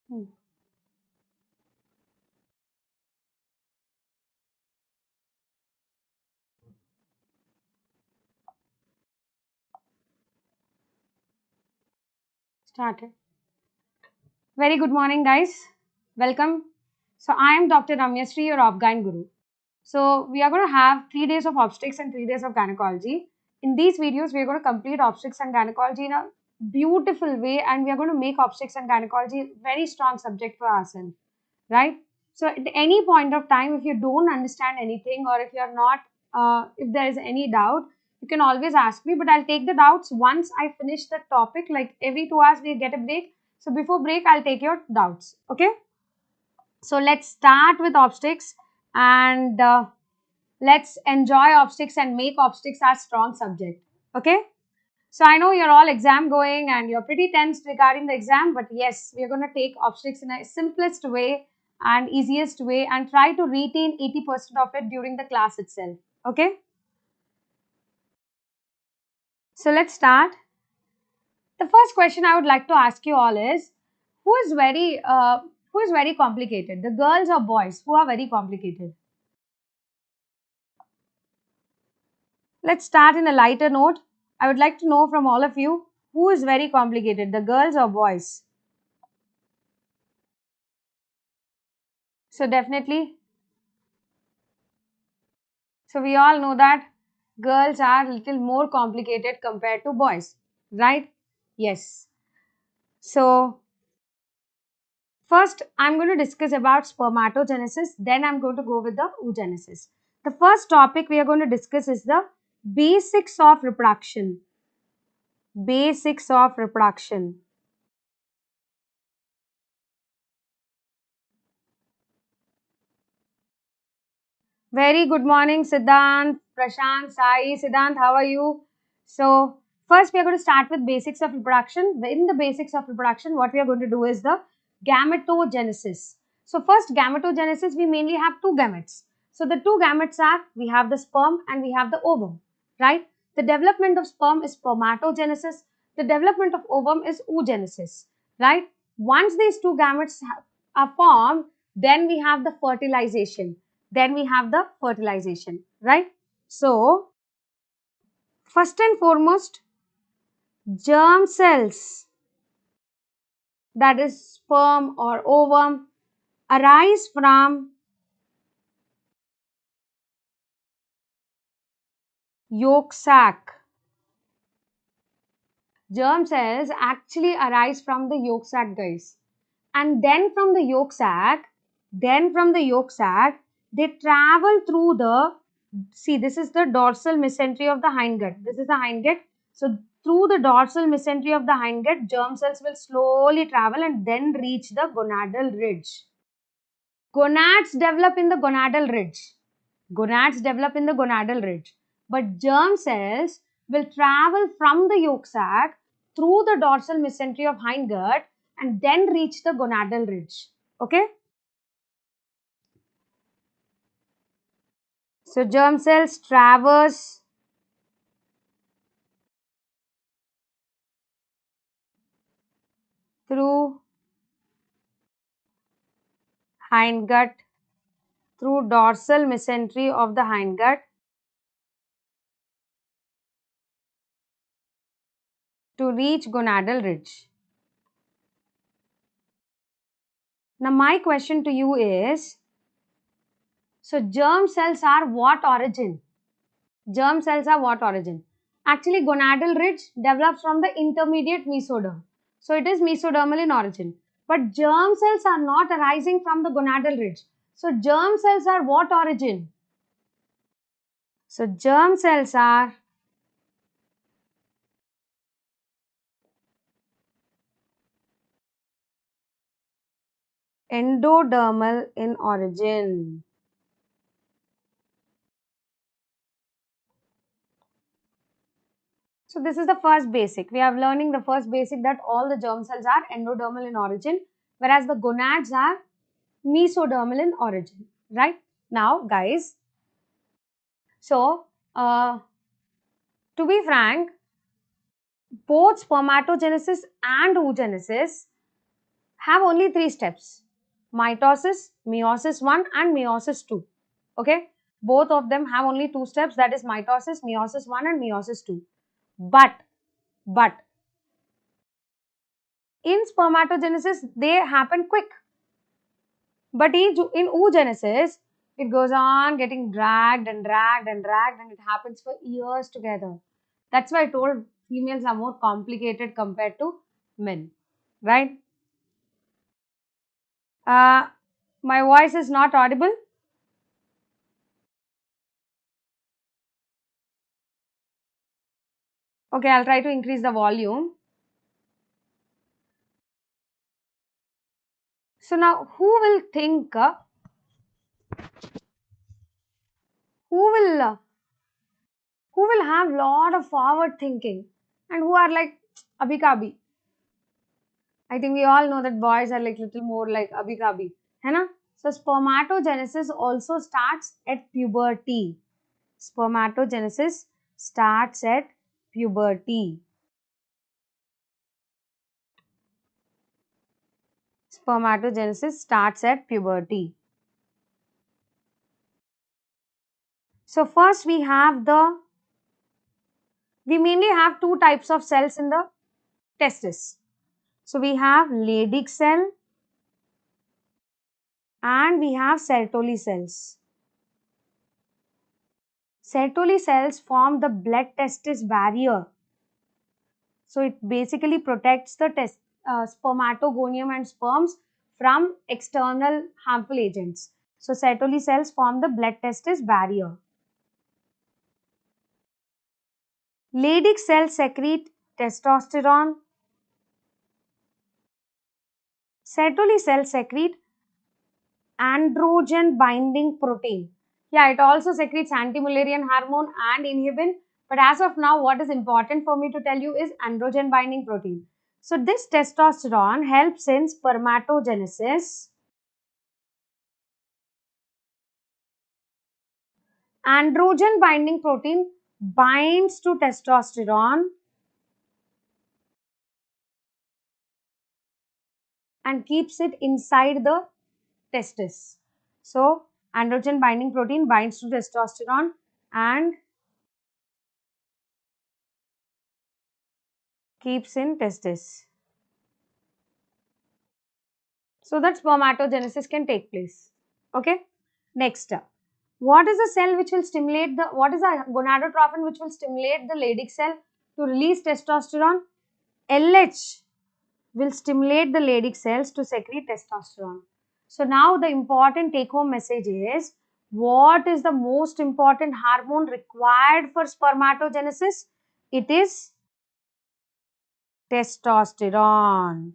Hmm. Started. Very good morning, guys. Welcome. So, I am Dr. Ramyasree, your OBGYN Guru. So, we are going to have 3 days of obstetrics and 3 days of gynecology. In these videos, we are going to complete obstetrics and gynecology in a beautiful way, and we are going to make obstetrics and gynecology a very strong subject for ourselves, right? So, at any point of time, if you don't understand anything or if you're not, if there is any doubt, you can always ask me, but I'll take the doubts once I finish the topic. Like every 2 hours, we get a break. So, before break, I'll take your doubts. Okay. So, let's start with obstetrics and let's enjoy obstetrics and make obstetrics our strong subject. Okay. So I know you're all exam going and you're pretty tense regarding the exam, but yes, we're going to take obstetrics in a simplest way and easiest way and try to retain 80% of it during the class itself. Okay. So let's start. The first question I would like to ask you all is, who is very complicated? The girls or boys who are very complicated? Let's start in a lighter note. I would like to know from all of you, who is very complicated, the girls or boys? So definitely, so we all know that girls are a little more complicated compared to boys, right? Yes. So first I'm going to discuss about spermatogenesis, then I'm going to go with the oogenesis. The first topic we are going to discuss is the basics of reproduction. Basics of reproduction. Very good morning, Siddhant, Prashant, Sai. Siddhant, how are you? So, first we are going to start with basics of reproduction. In the basics of reproduction, what we are going to do is the gametogenesis. So, first gametogenesis, we mainly have two gametes. So, the two gametes are, we have the sperm and we have the ovum, right? The development of sperm is spermatogenesis. The development of ovum is oogenesis, right? Once these two gametes are formed, then we have the fertilization, right? So, first and foremost, germ cells, that is sperm or ovum, arise from yolk sac. Germ cells actually arise from the yolk sac, guys. And then from the yolk sac, they travel through the, see, this is the dorsal mesentery of the hindgut. This is the hindgut. So through the dorsal mesentery of the hindgut, germ cells will slowly travel and then reach the gonadal ridge. Gonads develop in the gonadal ridge. But germ cells will travel from the yolk sac through the dorsal mesentery of hindgut and then reach the gonadal ridge. Okay? So germ cells traverse through hindgut, through dorsal mesentery of the hindgut to reach gonadal ridge. Now my question to you is, so germ cells are what origin? Germ cells are what origin? Actually, gonadal ridge develops from the intermediate mesoderm. So it is mesodermal in origin. But germ cells are not arising from the gonadal ridge. So germ cells are what origin? So germ cells are endodermal in origin. So this is the first basic. We are learning the first basic, that all the germ cells are endodermal in origin, whereas the gonads are mesodermal in origin, right? Now, guys, so to be frank, both spermatogenesis and oogenesis have only 3 steps: mitosis, meiosis 1 and meiosis 2. Okay, both of them have only 2 steps, that is mitosis, meiosis 1 and meiosis 2. But in spermatogenesis they happen quick, but in oogenesis it goes on getting dragged and dragged and dragged, and it happens for years together. That's why I told females are more complicated compared to men, right? uh, my voice is not audible. Okay, I'll try to increase the volume. So now who will uh, who will have lot of forward thinking and who are like abhikabi? I think we all know that boys are like little more like abhikabi, है ना? So spermatogenesis also starts at puberty. Spermatogenesis starts at puberty. Spermatogenesis starts at puberty. So first we mainly have 2 types of cells in the testis. So we have Leydig cell and we have Sertoli cells. Sertoli cells form the blood testis barrier. So it basically protects the spermatogonium and sperms from external harmful agents. So Sertoli cells form the blood testis barrier. Leydig cells secrete testosterone. Sertoli cells secrete androgen binding protein. Yeah, it also secretes anti-Mullerian hormone and inhibin. But as of now, what is important for me to tell you is androgen binding protein. So this testosterone helps in spermatogenesis. Androgen binding protein binds to testosterone and keeps it inside the testis. So androgen binding protein binds to testosterone and keeps in testis, so that spermatogenesis can take place. Okay. Next, what is the cell which will stimulate what is the gonadotrophin which will stimulate the Leydig cell to release testosterone? LH will stimulate the Leydig cells to secrete testosterone. So now the important take home message is, what is the most important hormone required for spermatogenesis? It is testosterone,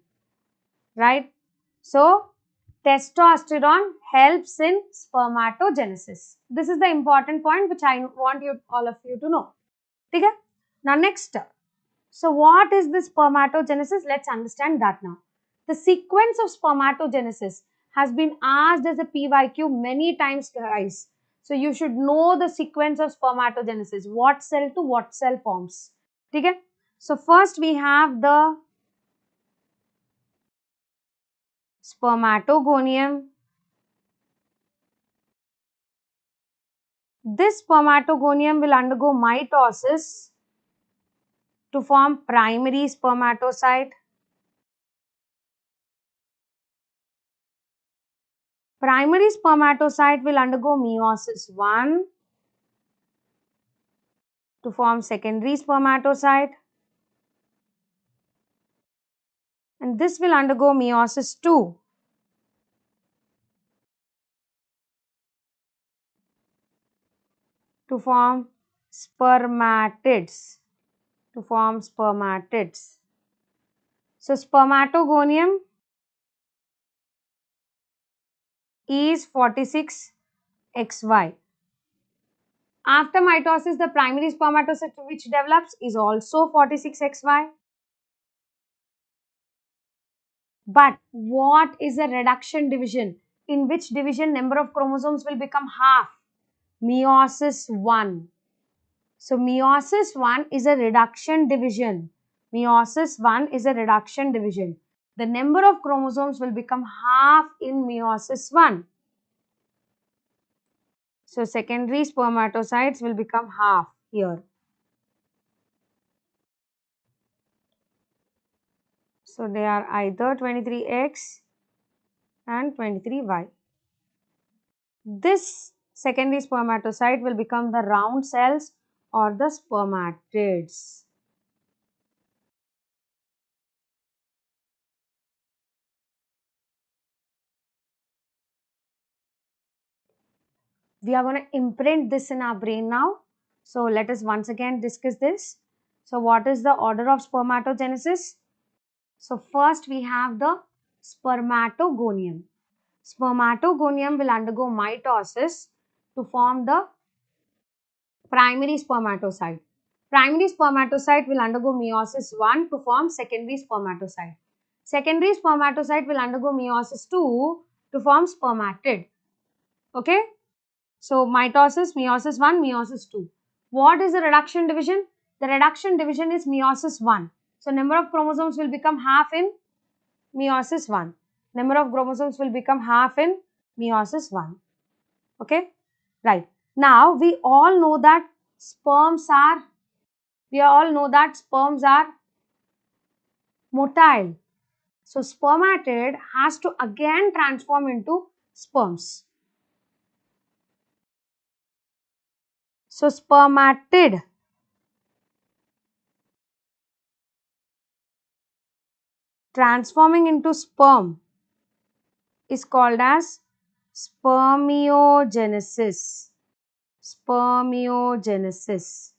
right? So testosterone helps in spermatogenesis. This is the important point which I want all of you to know. Okay? Now next, so what is this spermatogenesis? Let's understand that now. The sequence of spermatogenesis has been asked as a PYQ many times, guys. So you should know the sequence of spermatogenesis. What cell to what cell forms. Okay? So first we have the spermatogonium. This spermatogonium will undergo mitosis to form primary spermatocyte. Primary spermatocyte will undergo meiosis 1 to form secondary spermatocyte. And this will undergo meiosis 2 to form spermatids. So spermatogonium is 46XY. After mitosis, the primary spermatocyte which develops is also 46XY. But what is a reduction division? In which division number of chromosomes will become half? Meiosis 1. So meiosis 1 is a reduction division. Meiosis 1 is a reduction division. the number of chromosomes will become half in meiosis 1. So secondary spermatocytes will become half here. So they are either 23X and 23Y. This secondary spermatocyte will become the round cells or the spermatids. We are going to imprint this in our brain now. So let us once again discuss this. So what is the order of spermatogenesis? So first we have the spermatogonium. Spermatogonium will undergo mitosis to form the primary spermatocyte. Primary spermatocyte will undergo meiosis 1 to form secondary spermatocyte. Secondary spermatocyte will undergo meiosis 2 to form spermatid. Okay? So mitosis, meiosis 1, meiosis 2. What is the reduction division? The reduction division is meiosis 1. So number of chromosomes will become half in meiosis 1. Number of chromosomes will become half in meiosis 1. Okay? Right. Now we all know that sperms are motile. So spermatid has to again transform into sperms. So spermatid transforming into sperm is called as spermiogenesis. Spermiogenesis.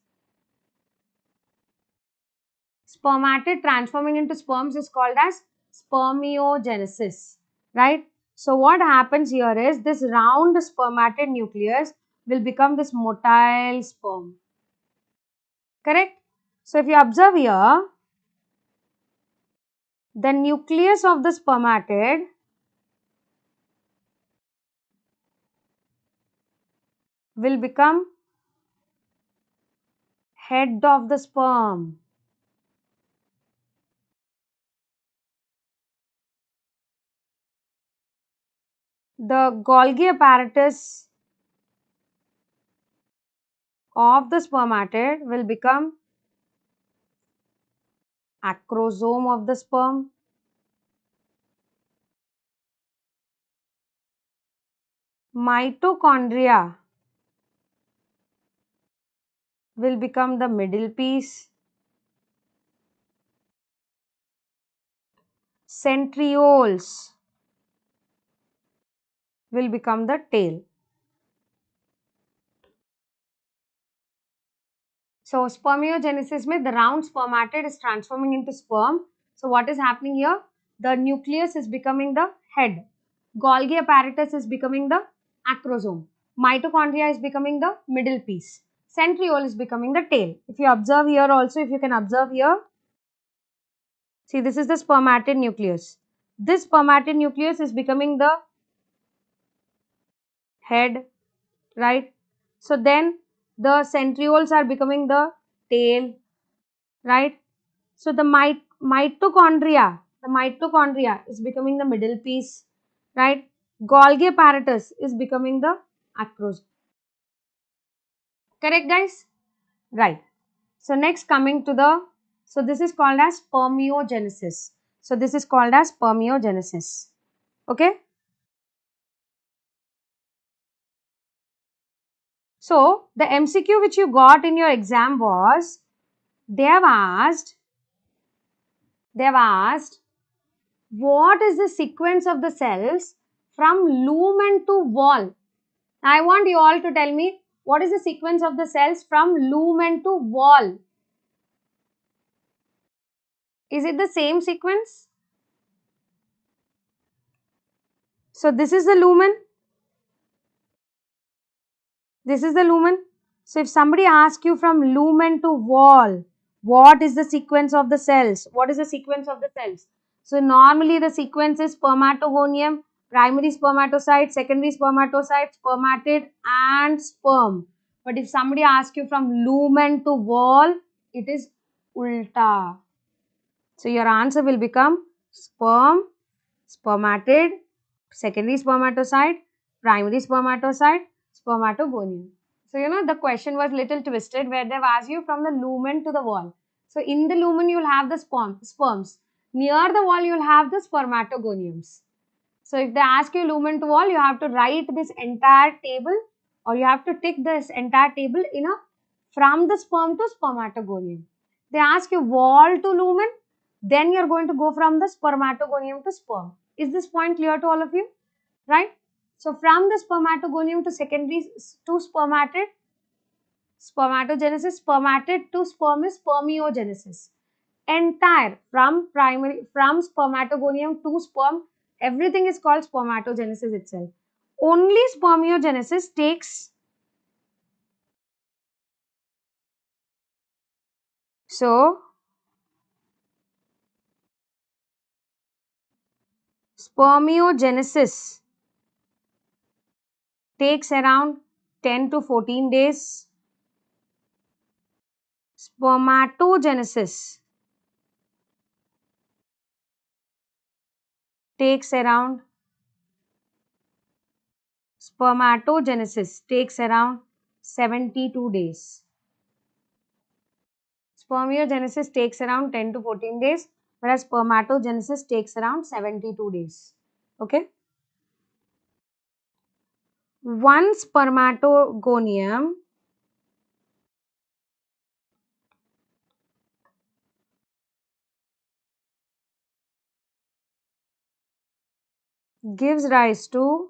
Spermatid transforming into sperms is called as spermiogenesis, right? So what happens here is this round spermatid nucleus will become this motile sperm. Correct? So if you observe here, the nucleus of the spermatid will become head of the sperm. The Golgi apparatus of the spermatid will become acrosome of the sperm. Mitochondria will become the middle piece. Centrioles will become the tail. So spermiogenesis means the round spermatid is transforming into sperm. So what is happening here? The nucleus is becoming the head. Golgi apparatus is becoming the acrosome. Mitochondria is becoming the middle piece. Centriole is becoming the tail. If you observe here also, if you can observe here, see this is the spermatid nucleus. This spermatid nucleus is becoming the head, right? So then the centrioles are becoming the tail, right? So the mitochondria is becoming the middle piece, right? Golgi apparatus is becoming the acrosome. Correct, guys? Right. So next coming to so this is called as spermiogenesis. So this is called as spermiogenesis. Okay? So the MCQ which you got in your exam was, they have asked what is the sequence of the cells from lumen to wall. I want you all to tell me what is the sequence of the cells from lumen to wall. Is it the same sequence? So this is the lumen. This is the lumen. So if somebody asks you from lumen to wall, what is the sequence of the cells? What is the sequence of the cells? So normally the sequence is spermatogonium, primary spermatocyte, secondary spermatocyte, spermatid and sperm. But if somebody asks you from lumen to wall, it is ulta. So your answer will become sperm, spermatid, secondary spermatocyte, primary spermatocyte, spermatogonium. So, the question was little twisted where they've asked you from the lumen to the wall. So, in the lumen, you'll have the sperms. Near the wall, you'll have the spermatogoniums. So, if they ask you lumen to wall, you have to write this entire table or you have to tick this entire table from the sperm to spermatogonium. They ask you wall to lumen, then you're going to go from the spermatogonium to sperm. Is this point clear to all of you? Right? So, from the spermatogonium to secondary to spermatid, spermatogenesis, spermatid to sperm is spermiogenesis. Entire from spermatogonium to sperm, everything is called spermatogenesis itself. Only spermiogenesis takes, so spermiogenesis takes around 10 to 14 days. Spermatogenesis takes around 72 days. Spermiogenesis takes around 10 to 14 days, whereas spermatogenesis takes around 72 days. Okay? One spermatogonium gives rise to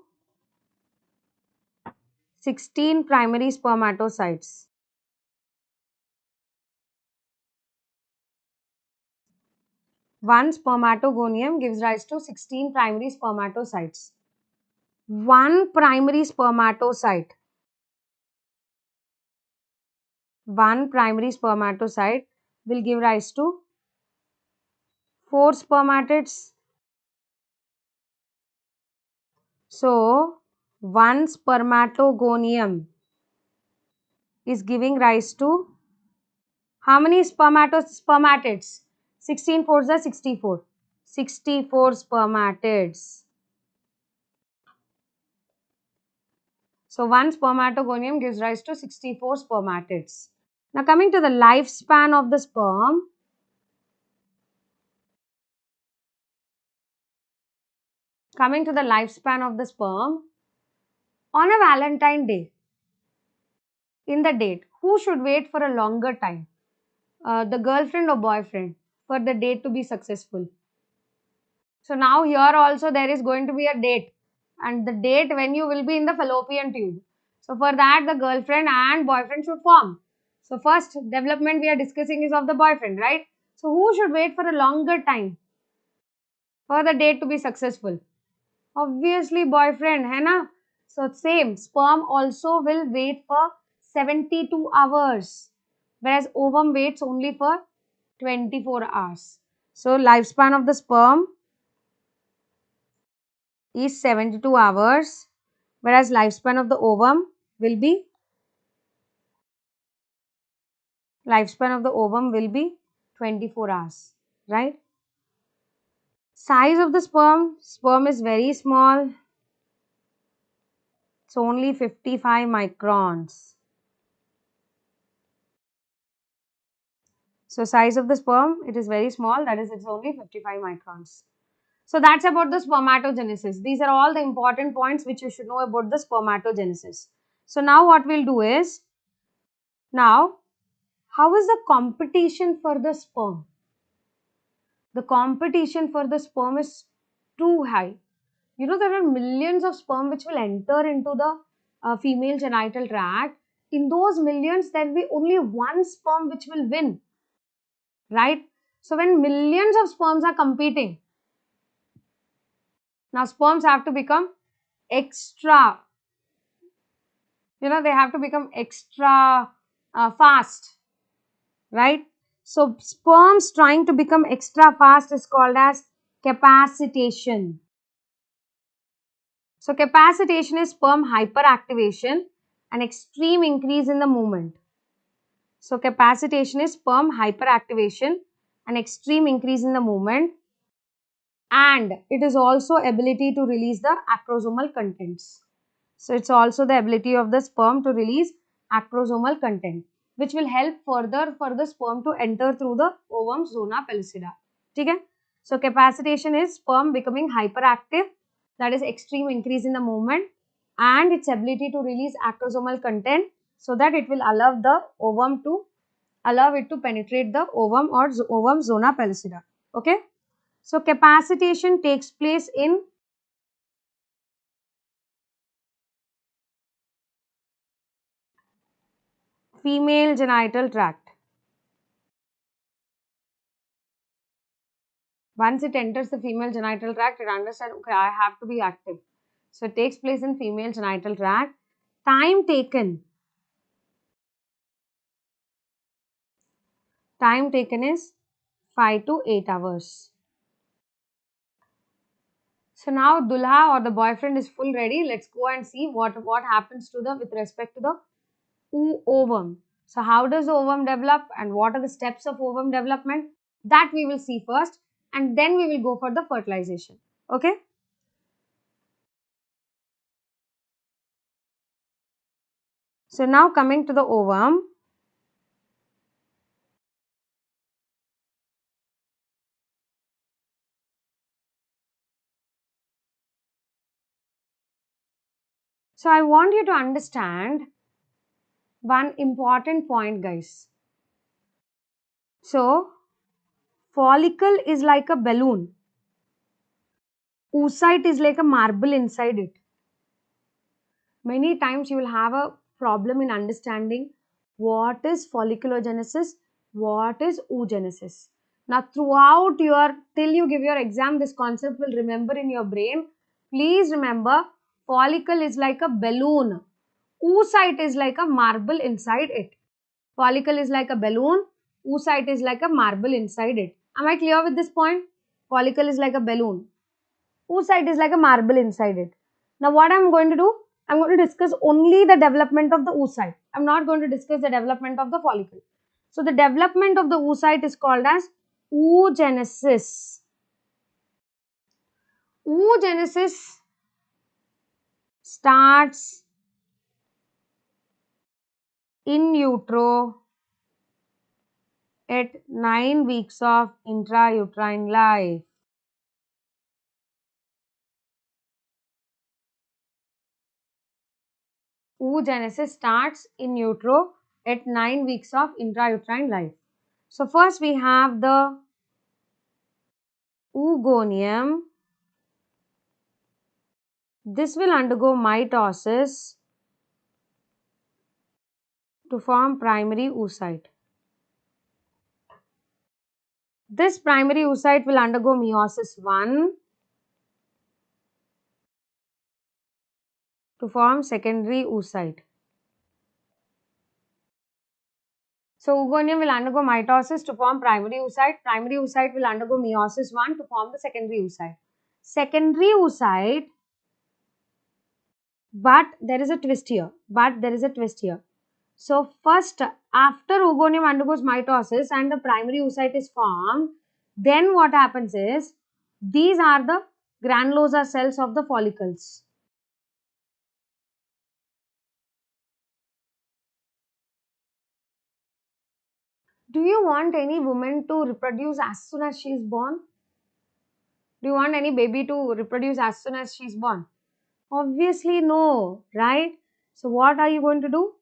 16 primary spermatocytes. One spermatogonium gives rise to 16 primary spermatocytes. One primary spermatocyte will give rise to 4 spermatids. So, one spermatogonium is giving rise to how many spermatids? 16 fours are 64. 64 spermatids. So, one spermatogonium gives rise to 64 spermatids. Now, coming to the lifespan of the sperm. Coming to the lifespan of the sperm, on a Valentine Day, in the date, who should wait for a longer time? The girlfriend or boyfriend for the date to be successful? So now here also there is going to be a date, and the date when you will be in the fallopian tube. So for that the girlfriend and boyfriend should form. So first development we are discussing is of the boyfriend, right? So who should wait for a longer time for the date to be successful? Obviously boyfriend, hai na? So same, sperm also will wait for 72 hours, whereas ovum waits only for 24 hours. So lifespan of the sperm is 72 hours, whereas lifespan of the ovum will be 24 hours, right? Size of the sperm is very small. It's only 55 microns. So size of the sperm, it is very small, that is it's only 55 microns. So that's about the spermatogenesis. These are all the important points which you should know about the spermatogenesis. So now what we'll do is, now how is the competition for the sperm? The competition for the sperm is too high. There are millions of sperm which will enter into the female genital tract. In those millions, there will be only one sperm which will win, right? So when millions of sperms are competing, now sperms have to become extra, they have to become extra fast, right? So sperms trying to become extra fast is called as capacitation. So capacitation is sperm hyperactivation and extreme increase in the movement. So capacitation is sperm hyperactivation and extreme increase in the movement. and it is also ability to release the acrosomal contents. So it's also the ability of the sperm to release acrosomal content, which will help further for the sperm to enter through the ovum zona pellucida. Okay? So capacitation is sperm becoming hyperactive, that is extreme increase in the movement, and its ability to release acrosomal content so that it will allow the ovum to penetrate the ovum or ovum zona pellucida. Okay? So capacitation takes place in female genital tract. Once it enters the female genital tract, it understands, okay, I have to be active. So it takes place in female genital tract. Time taken is 5 to 8 hours. So now Dulha or the boyfriend is full ready. Let's go and see what happens to the with respect to the ovum. So how does the ovum develop and what are the steps of ovum development? That we will see first, and then we will go for the fertilization. Okay? So now coming to the ovum. So I want you to understand one important point, guys. So follicle is like a balloon. Oocyte is like a marble inside it. Many times you will have a problem in understanding what is folliculogenesis, what is oogenesis. Now throughout till you give your exam, this concept will remember in your brain. Please remember, follicle is like a balloon. Oocyte is like a marble inside it. Follicle is like a balloon. Oocyte is like a marble inside it. Am I clear with this point? Follicle is like a balloon. Oocyte is like a marble inside it. Now what I'm going to do? I'm going to discuss only the development of the oocyte. I'm not going to discuss the development of the follicle. So the development of the oocyte is called as oogenesis. Oogenesis starts in utero at 9 weeks of intrauterine life. Oogenesis starts in utero at 9 weeks of intrauterine life. So first we have the oogonium. This will undergo mitosis to form primary oocyte. This primary oocyte will undergo meiosis 1 to form secondary oocyte. So oogonium will undergo mitosis to form primary oocyte. Primary oocyte will undergo meiosis 1 to form the secondary oocyte. Secondary oocyte, but there is a twist here. So first, after oogonium undergoes mitosis and the primary oocyte is formed, then what happens is, these are the granulosa cells of the follicles. Do you want any woman to reproduce as soon as she is born? Do you want any baby to reproduce as soon as she is born? Obviously no, right? So what are you going to do?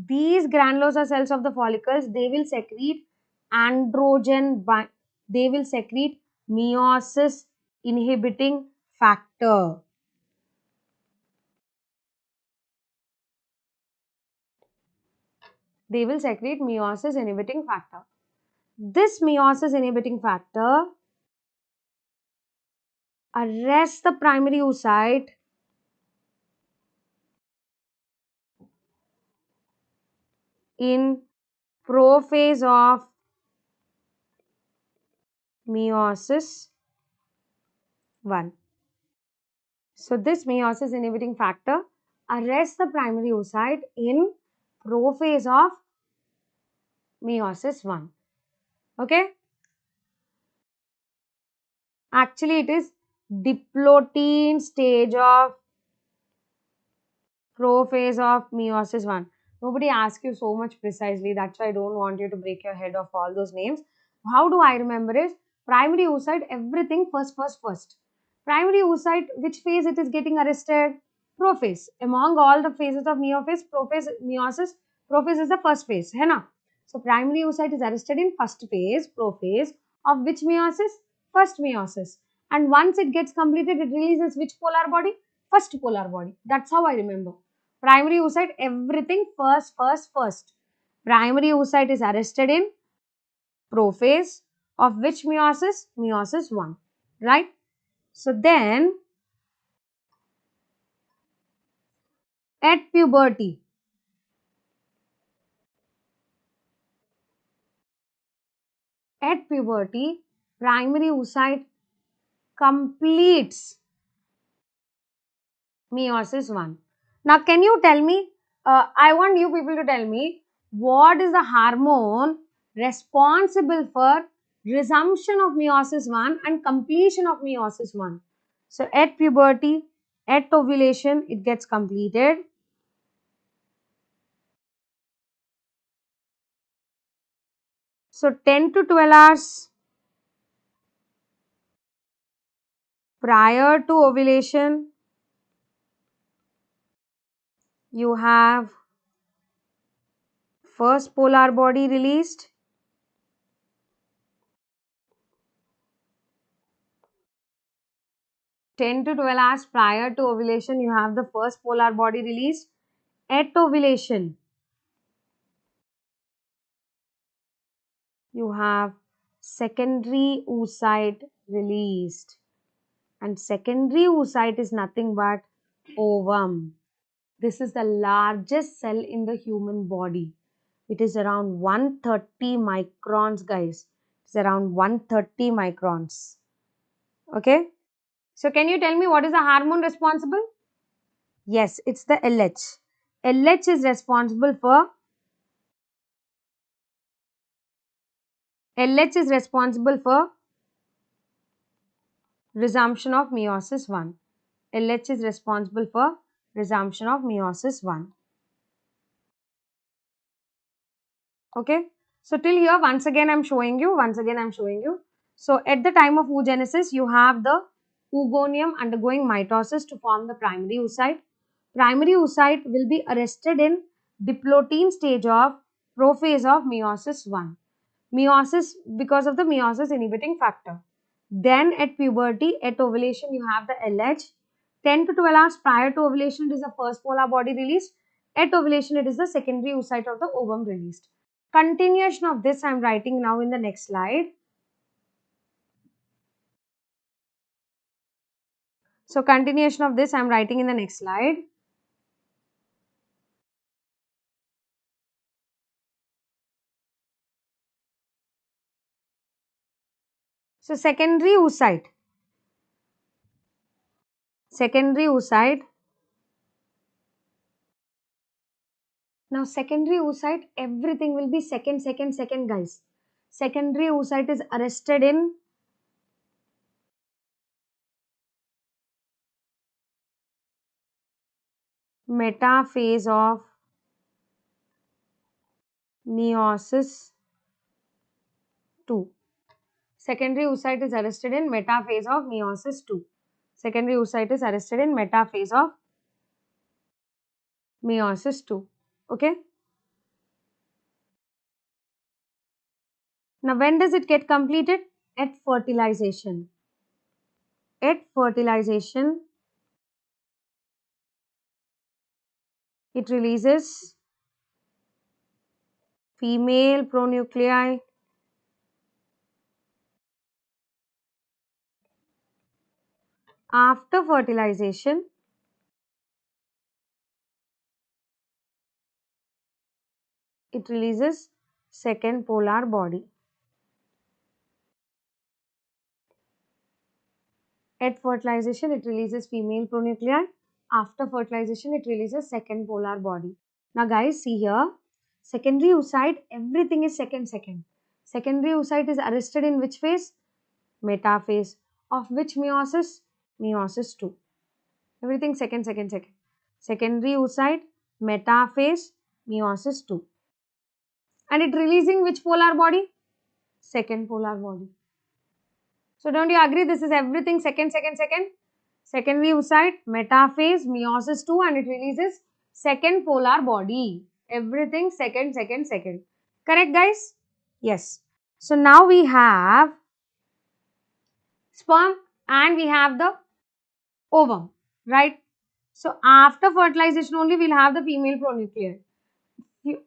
These granulosa cells of the follicles, they will secrete androgen, they will secrete meiosis inhibiting factor. They will secrete meiosis inhibiting factor. This meiosis inhibiting factor arrests the primary oocyte in prophase of meiosis 1. So this meiosis inhibiting factor arrests the primary oocyte in prophase of meiosis 1. Okay? Actually, it is diplotin stage of prophase of meiosis 1. Nobody asks you so much precisely. That's why I don't want you to break your head of all those names. How do I remember it? Primary oocyte, everything first. Primary oocyte, which phase it is getting arrested? Prophase. Among all the phases of meiosis, prophase is the first phase. Hai na? So primary oocyte is arrested in first phase, prophase, of which meiosis? First meiosis. And once it gets completed, it releases which polar body? First polar body. That's how I remember. Primary oocyte, everything first. Primary oocyte is arrested in prophase of which meiosis? Meiosis 1. Right? So then, at puberty, primary oocyte completes meiosis 1. Now, can you tell me, I want you people to tell me, what is the hormone responsible for resumption of meiosis 1 and completion of meiosis 1? So, at puberty, at ovulation, it gets completed. So, 10 to 12 hours prior to ovulation, you have first polar body released. 10 to 12 hours prior to ovulation, you have the first polar body released. At ovulation, you have secondary oocyte released. And secondary oocyte is nothing but ovum. This is the largest cell in the human body. It is around 130 microns, guys. It's around 130 microns. Okay. So, can you tell me what is the hormone responsible? Yes, it's the LH. LH is responsible for resumption of meiosis 1. LH is responsible for resumption of meiosis 1. Okay. So, till here, once again, I'm showing you. So, at the time of oogenesis, you have the oogonium undergoing mitosis to form the primary oocyte. Primary oocyte will be arrested in diplotin stage of prophase of meiosis 1. Meiosis, because of the meiosis inhibiting factor. Then at puberty, at ovulation, you have the LH. 10 to 12 hours prior to ovulation, it is the first polar body released. At ovulation, it is the secondary oocyte of the ovum released. Continuation of this I am writing now in the next slide. So, continuation of this I am writing in the next slide. So, secondary oocyte. Now, secondary oocyte, everything will be second, guys. Secondary oocyte is arrested in metaphase of meiosis 2. Secondary oocyte is arrested in metaphase of meiosis 2. Secondary oocyte is arrested in metaphase of meiosis 2. Okay. Now, when does it get completed? At fertilization. At fertilization, it releases female pronuclei. After fertilization, it releases second polar body. At fertilization, it releases female pronuclei. After fertilization, it releases second polar body. Now, guys, see here. Secondary oocyte, everything is second. Secondary oocyte is arrested in which phase? Metaphase. of which meiosis? Meiosis 2. Everything second. Secondary oocyte, metaphase, meiosis 2. And it releasing which polar body? Second polar body. So don't you agree this is everything second? Secondary oocyte, metaphase, meiosis 2 and it releases second polar body. Everything second. Correct guys? Yes. So now we have sperm and we have the ovum, right? So after fertilization only we'll have the female pronuclear.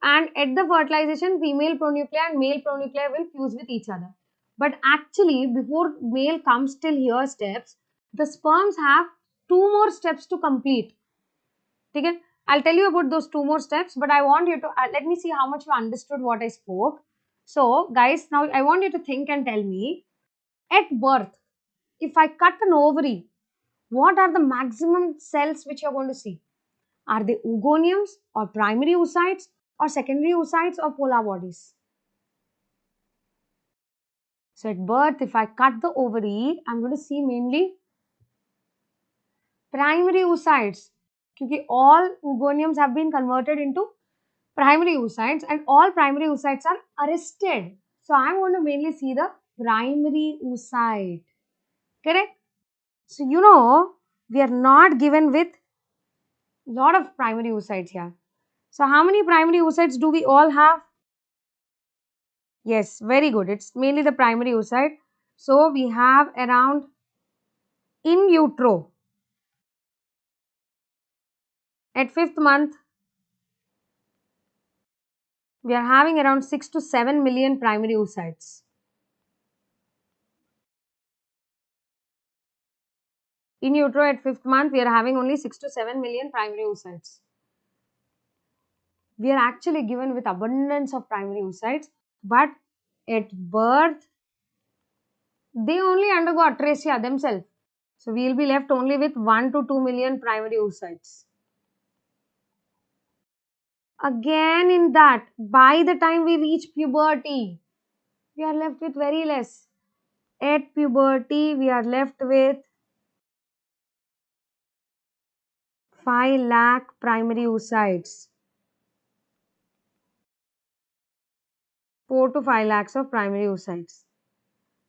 And at the fertilization, female pronuclei and male pronuclei will fuse with each other. But actually, before male comes till here steps, the sperms have 2 more steps to complete. Okay? I'll tell you about those 2 more steps, but I want you to, let me see how much you understood what I spoke. So, guys, now I want you to think and tell me, at birth, if I cut an ovary, what are the maximum cells which you're going to see? Are they oogoniums or primary oocytes or secondary oocytes or polar bodies? So at birth, if I cut the ovary, I'm going to see mainly primary oocytes. Because all oogoniums have been converted into primary oocytes and all primary oocytes are arrested. So I'm going to mainly see the primary oocyte. Correct? So you know, we are not given with lot of primary oocytes here. So how many primary oocytes do we all have? Yes, very good. It's mainly the primary oocyte. So we have around in utero at 5th month, we are having around 6 to 7 million primary oocytes. In utero at 5th month, we are having only 6 to 7 million primary oocytes. We are actually given with abundance of primary oocytes, but at birth, they only undergo atresia themselves. So we will be left only with 1 to 2 million primary oocytes. Again in that, by the time we reach puberty, we are left with very less. At puberty, we are left with 5 lakh primary oocytes. 4 to 5 lakhs of primary oocytes.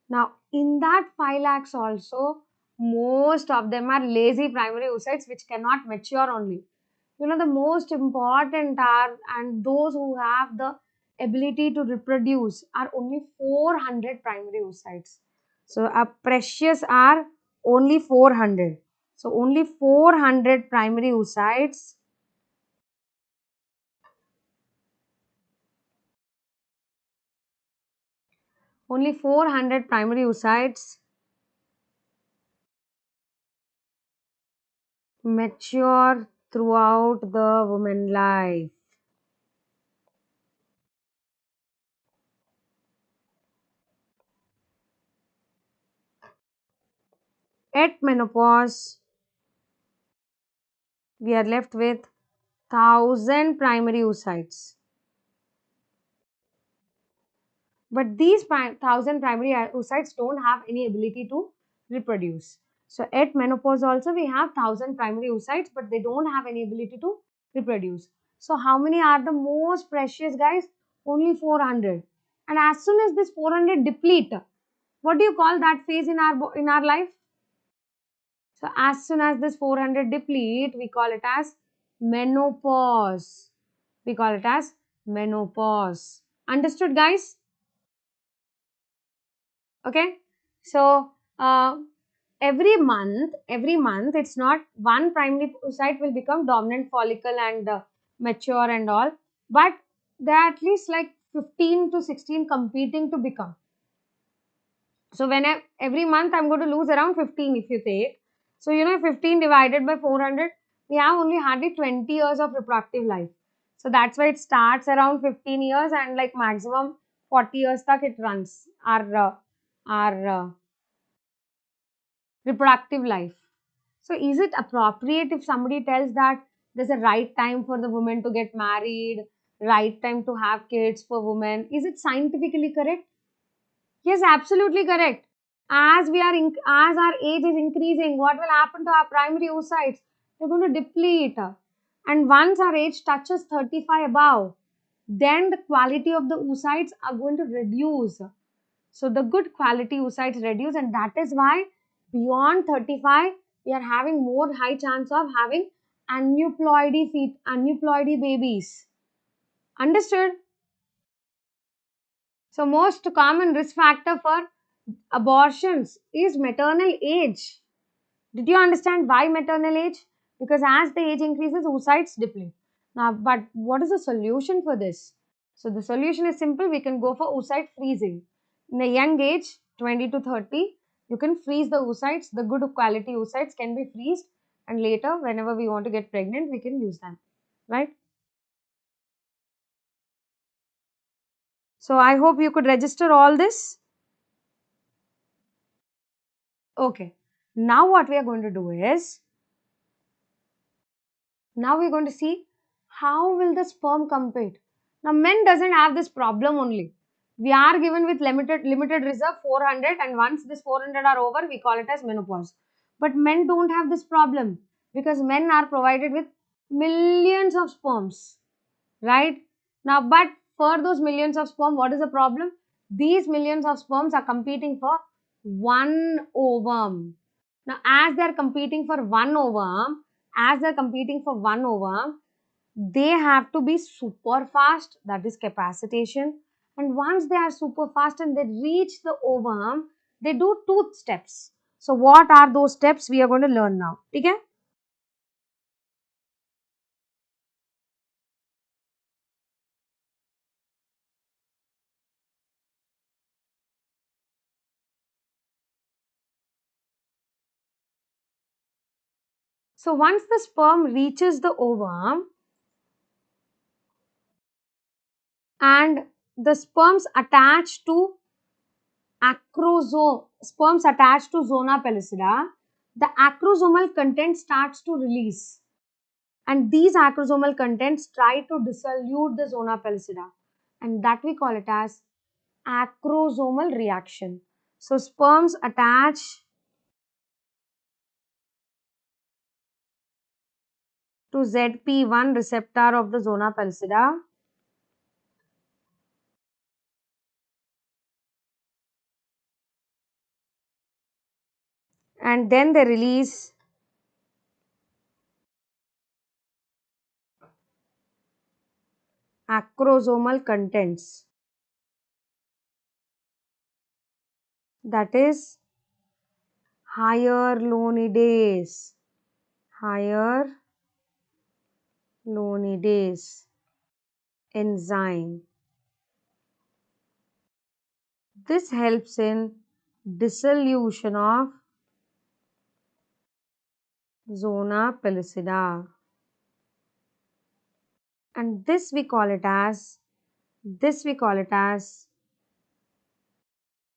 Now, in that 5 lakhs also, most of them are lazy primary oocytes which cannot mature only. You know, the most important are, and those who have the ability to reproduce are only 400 primary oocytes. So, precious are only 400. So, only 400 primary oocytes. Only 400 primary oocytes mature throughout the woman life. At menopause, we are left with 1000 primary oocytes. But these 1000 primary oocytes don't have any ability to reproduce. So at menopause also we have 1000 primary oocytes, but they don't have any ability to reproduce. So how many are the most precious guys? Only 400. And as soon as this 400 deplete, what do you call that phase in our life? So as soon as this 400 deplete, we call it as menopause. We call it as menopause. Understood guys? Okay. So every month, it's not one primary oocyte will become dominant follicle and mature and all, but there are at least like 15 to 16 competing to become. So when every month I'm going to lose around 15 if you take. So you know 15 divided by 400, we have only hardly 20 years of reproductive life. So that's why it starts around 15 years and like maximum 40 years tak it runs our reproductive life. So is it appropriate if somebody tells that there's a right time for the woman to get married, right time to have kids for women? Is it scientifically correct? Yes, absolutely correct. As our age is increasing, what will happen to our primary oocytes? They're going to deplete. And once our age touches 35 above, then the quality of the oocytes are going to reduce. So the good quality oocytes reduce, and that is why beyond 35, we are having more high chance of having aneuploidy babies. Understood? So most common risk factor for abortions is maternal age. Did you understand why maternal age? Because as the age increases, oocytes deplete. Now, but what is the solution for this? So the solution is simple. We can go for oocyte freezing. In a young age, 20 to 30, you can freeze the oocytes. The good quality oocytes can be freezed, and later, whenever we want to get pregnant, we can use them. Right? So I hope you could register all this. Okay. Now what we are going to do is, now we're going to see how will the sperm compete. Now men doesn't have this problem only. We are given with limited reserve 400, and once this 400 are over, we call it as menopause. But men don't have this problem because men are provided with millions of sperms, right? Now, but for those millions of sperm, what is the problem? These millions of sperms are competing for one ovum. Now, as they are competing for one ovum, they have to be super fast, that is capacitation. And once they are super fast and they reach the ovum, they do two steps. So, what are those steps we are going to learn now? Okay? So, once the sperm reaches the ovum, and the sperms attach to zona pellucida, the acrosomal content starts to release, and these acrosomal contents try to dissolute the zona pellucida, and that we call it as acrosomal reaction. So sperms attach to ZP1 receptor of the zona pellucida, and then they release acrosomal contents, that is hyaluronidase enzyme. This helps in dissolution of zona pellucida, and this we call it as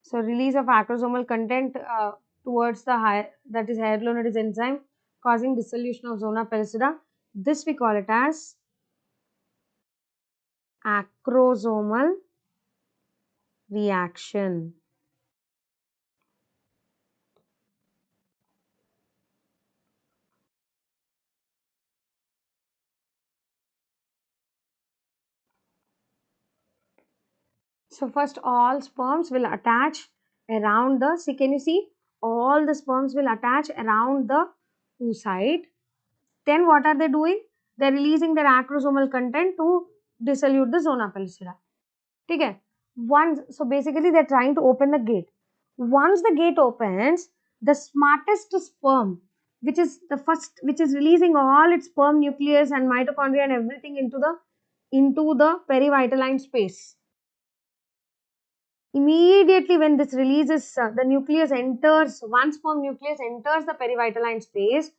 so release of acrosomal content towards the that is hyaluronidase enzyme causing dissolution of zona pellucida. This we call it as acrosomal reaction. So first all sperms will attach around the, see, can you see? All the sperms will attach around the oocyte. Then what are they doing? They're releasing their acrosomal content to dissolute the zona pellucida. Okay? So basically they're trying to open the gate. Once the gate opens, the smartest sperm, which is releasing all its sperm nucleus and mitochondria and everything into the perivitaline space. Immediately when this releases, one sperm nucleus enters the perivitaline space,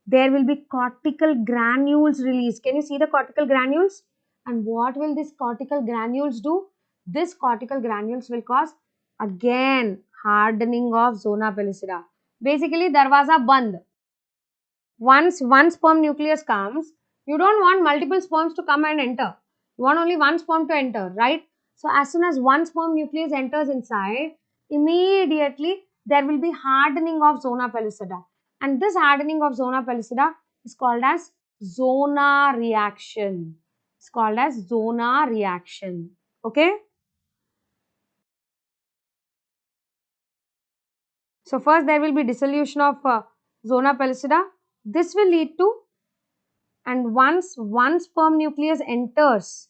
there will be cortical granules released. Can you see the cortical granules? And what will these cortical granules do? This cortical granules will cause again hardening of zona pellucida. Basically, darwaza band. Once one sperm nucleus comes, you don't want multiple sperms to come and enter. You want only one sperm to enter, right? So as soon as one sperm nucleus enters inside, immediately there will be hardening of zona pellucida. And this hardening of zona pellucida is called as zona reaction. It's called as zona reaction. Okay. So first there will be dissolution of zona pellucida. This will lead to, and once one sperm nucleus enters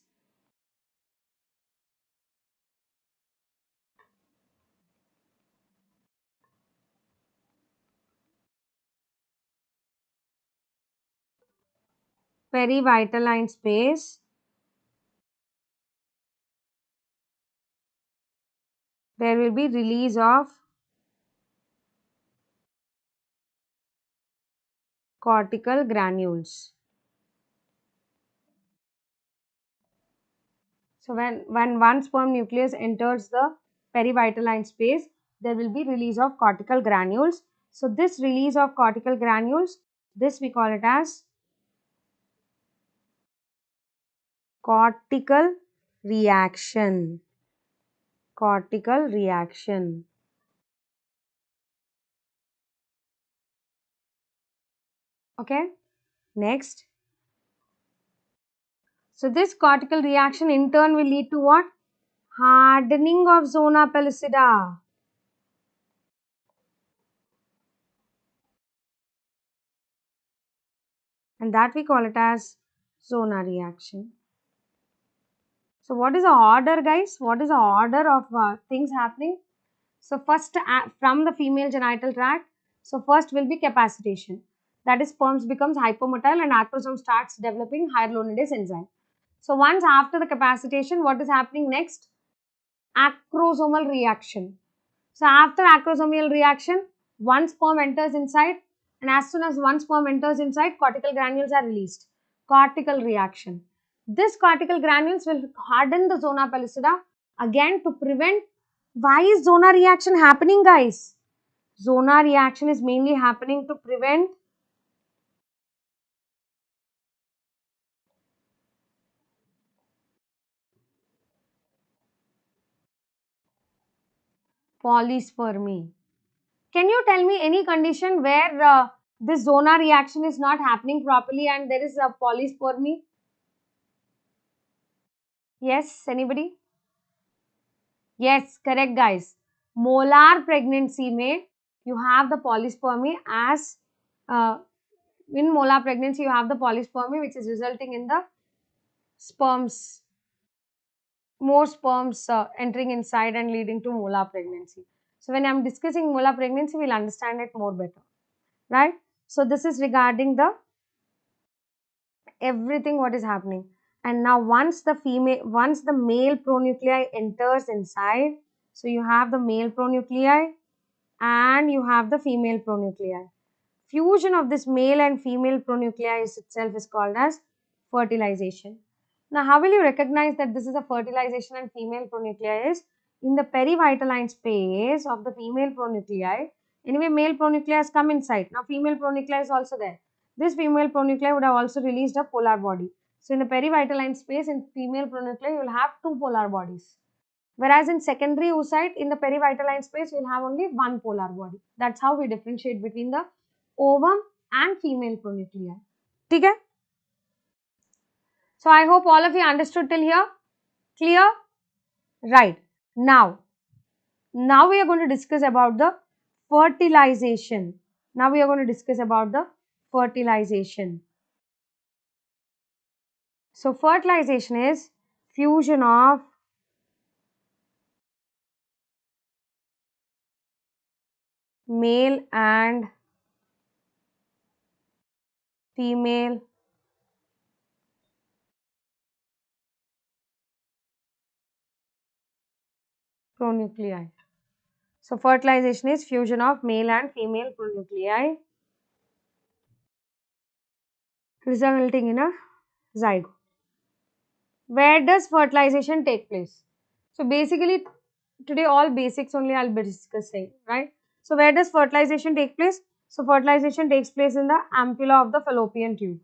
perivitaline space, there will be release of cortical granules. So when one sperm nucleus enters the perivitaline space, there will be release of cortical granules. So this release of cortical granules, this we call it as cortical reaction. Cortical reaction. Okay. Next. So this cortical reaction in turn will lead to what? Hardening of zona pellucida. And that we call it as zona reaction. So what is the order, guys? What is the order of things happening? So first from the female genital tract, so first will be capacitation. That is, sperms becomes hypomotile and acrosome starts developing hyaluronidase enzyme. So once after the capacitation, what is happening next? Acrosomal reaction. So after acrosomal reaction, one sperm enters inside, and as soon as one sperm enters inside, cortical granules are released. Cortical reaction. This cortical granules will harden the zona pellucida again to prevent. Why is zona reaction happening, guys? Zona reaction is mainly happening to prevent polyspermy. Can you tell me any condition where this zona reaction is not happening properly and there is a polyspermy? Yes, anybody? Yes, correct, guys. Molar pregnancy may you have the polyspermy as uh, in molar pregnancy you have the polyspermy, which is resulting in the sperms, more sperms entering inside and leading to molar pregnancy. So when I'm discussing molar pregnancy, we'll understand it more better, right? So this is regarding the everything what is happening. And now once the male pronuclei enters inside, so you have the male pronuclei and you have the female pronuclei. Fusion of this male and female pronuclei itself is called as fertilization. Now how will you recognize that this is a fertilization and female pronuclei is in the perivitaline space of the female pronuclei. Anyway, male pronuclei has come inside. Now female pronuclei is also there. This female pronuclei would have also released a polar body. So in the perivitaline space in female pronuclei you will have two polar bodies. Whereas in secondary oocyte, in the perivitaline space, you will have only one polar body. That's how we differentiate between the ovum and female pronuclei. Okay? So I hope all of you understood till here. Clear? Right. Now we are going to discuss about the fertilization. Now we are going to discuss about the fertilization. So fertilization is fusion of male and female pronuclei. So fertilization is fusion of male and female pronuclei resulting in a zygote. Where does fertilization take place? So basically today all basics only I'll be discussing, right? So where does fertilization take place? So fertilization takes place in the ampulla of the fallopian tube.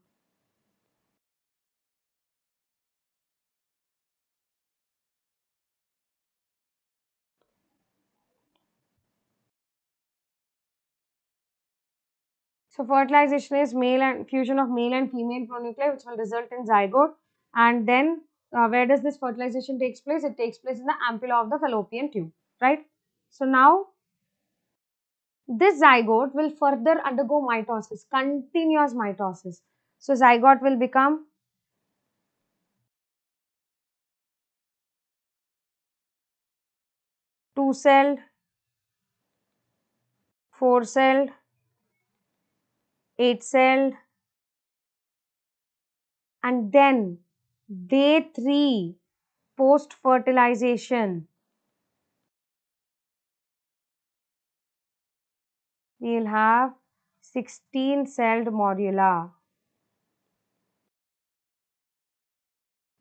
So fertilization is male and fusion of male and female pronuclei, which will result in zygote. And then where does this fertilization takes place? It takes place in the ampulla of the fallopian tube, right? So now this zygote will further undergo mitosis, continuous mitosis. So zygote will become two-celled, four-celled, eight-celled, and then day 3 post fertilization we will have 16-celled morula.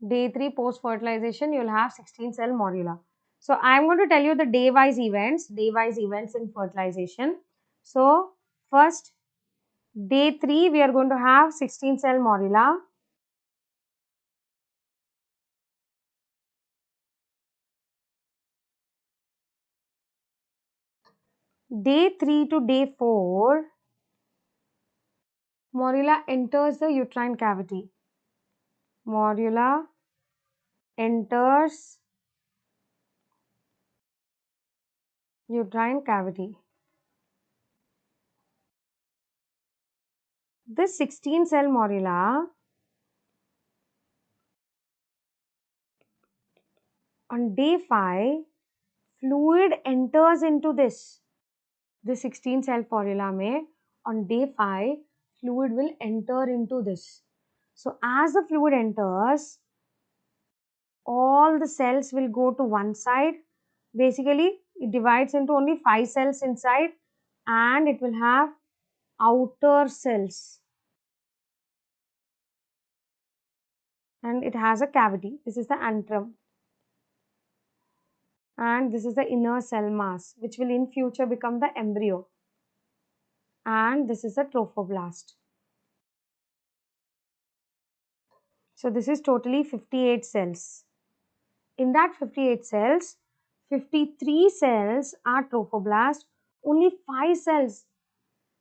Day 3 post fertilization you will have 16-cell morula. So I am going to tell you the day-wise events in fertilization. So first, day 3 we are going to have 16-cell morula. Day 3 to day 4, morula enters the uterine cavity. Morula enters uterine cavity. This 16-cell morula on day 5, fluid enters into this 16-cell morula mein on day 5 fluid will enter into this. So as the fluid enters, all the cells will go to one side. Basically it divides into only 5 cells inside and it will have outer cells and it has a cavity. This is the antrum and this is the inner cell mass which will in future become the embryo, and this is the trophoblast. So this is totally 58 cells. In that 58 cells, 53 cells are trophoblast, only 5 cells.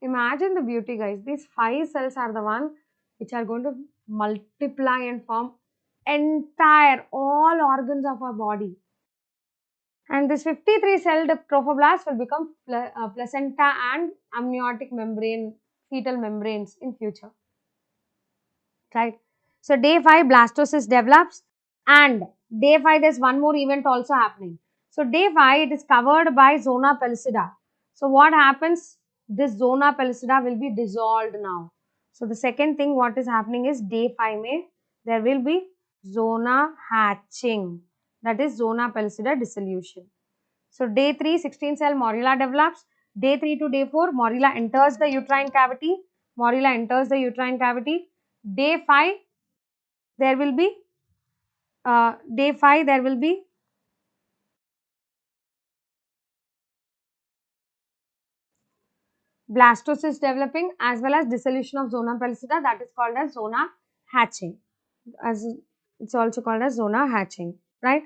Imagine the beauty, guys. These 5 cells are the one which are going to multiply and form entire all organs of our body. And this 53 celled trophoblast will become placenta and amniotic membrane, fetal membranes in future. Right. So day 5 blastocyst develops, and day 5 there's one more event also happening. So day 5 it is covered by zona pellucida. So what happens? This zona pellucida will be dissolved now. So the second thing what is happening is day 5 may there will be zona hatching, that is zona pellucida dissolution. So day 3 16-cell morula develops. Day 3 to day 4 morula enters the uterine cavity. Morula enters the uterine cavity. Day 5 there will be blastocyst developing as well as dissolution of zona pellucida, that is called as zona hatching. As it's also called as zona hatching, right?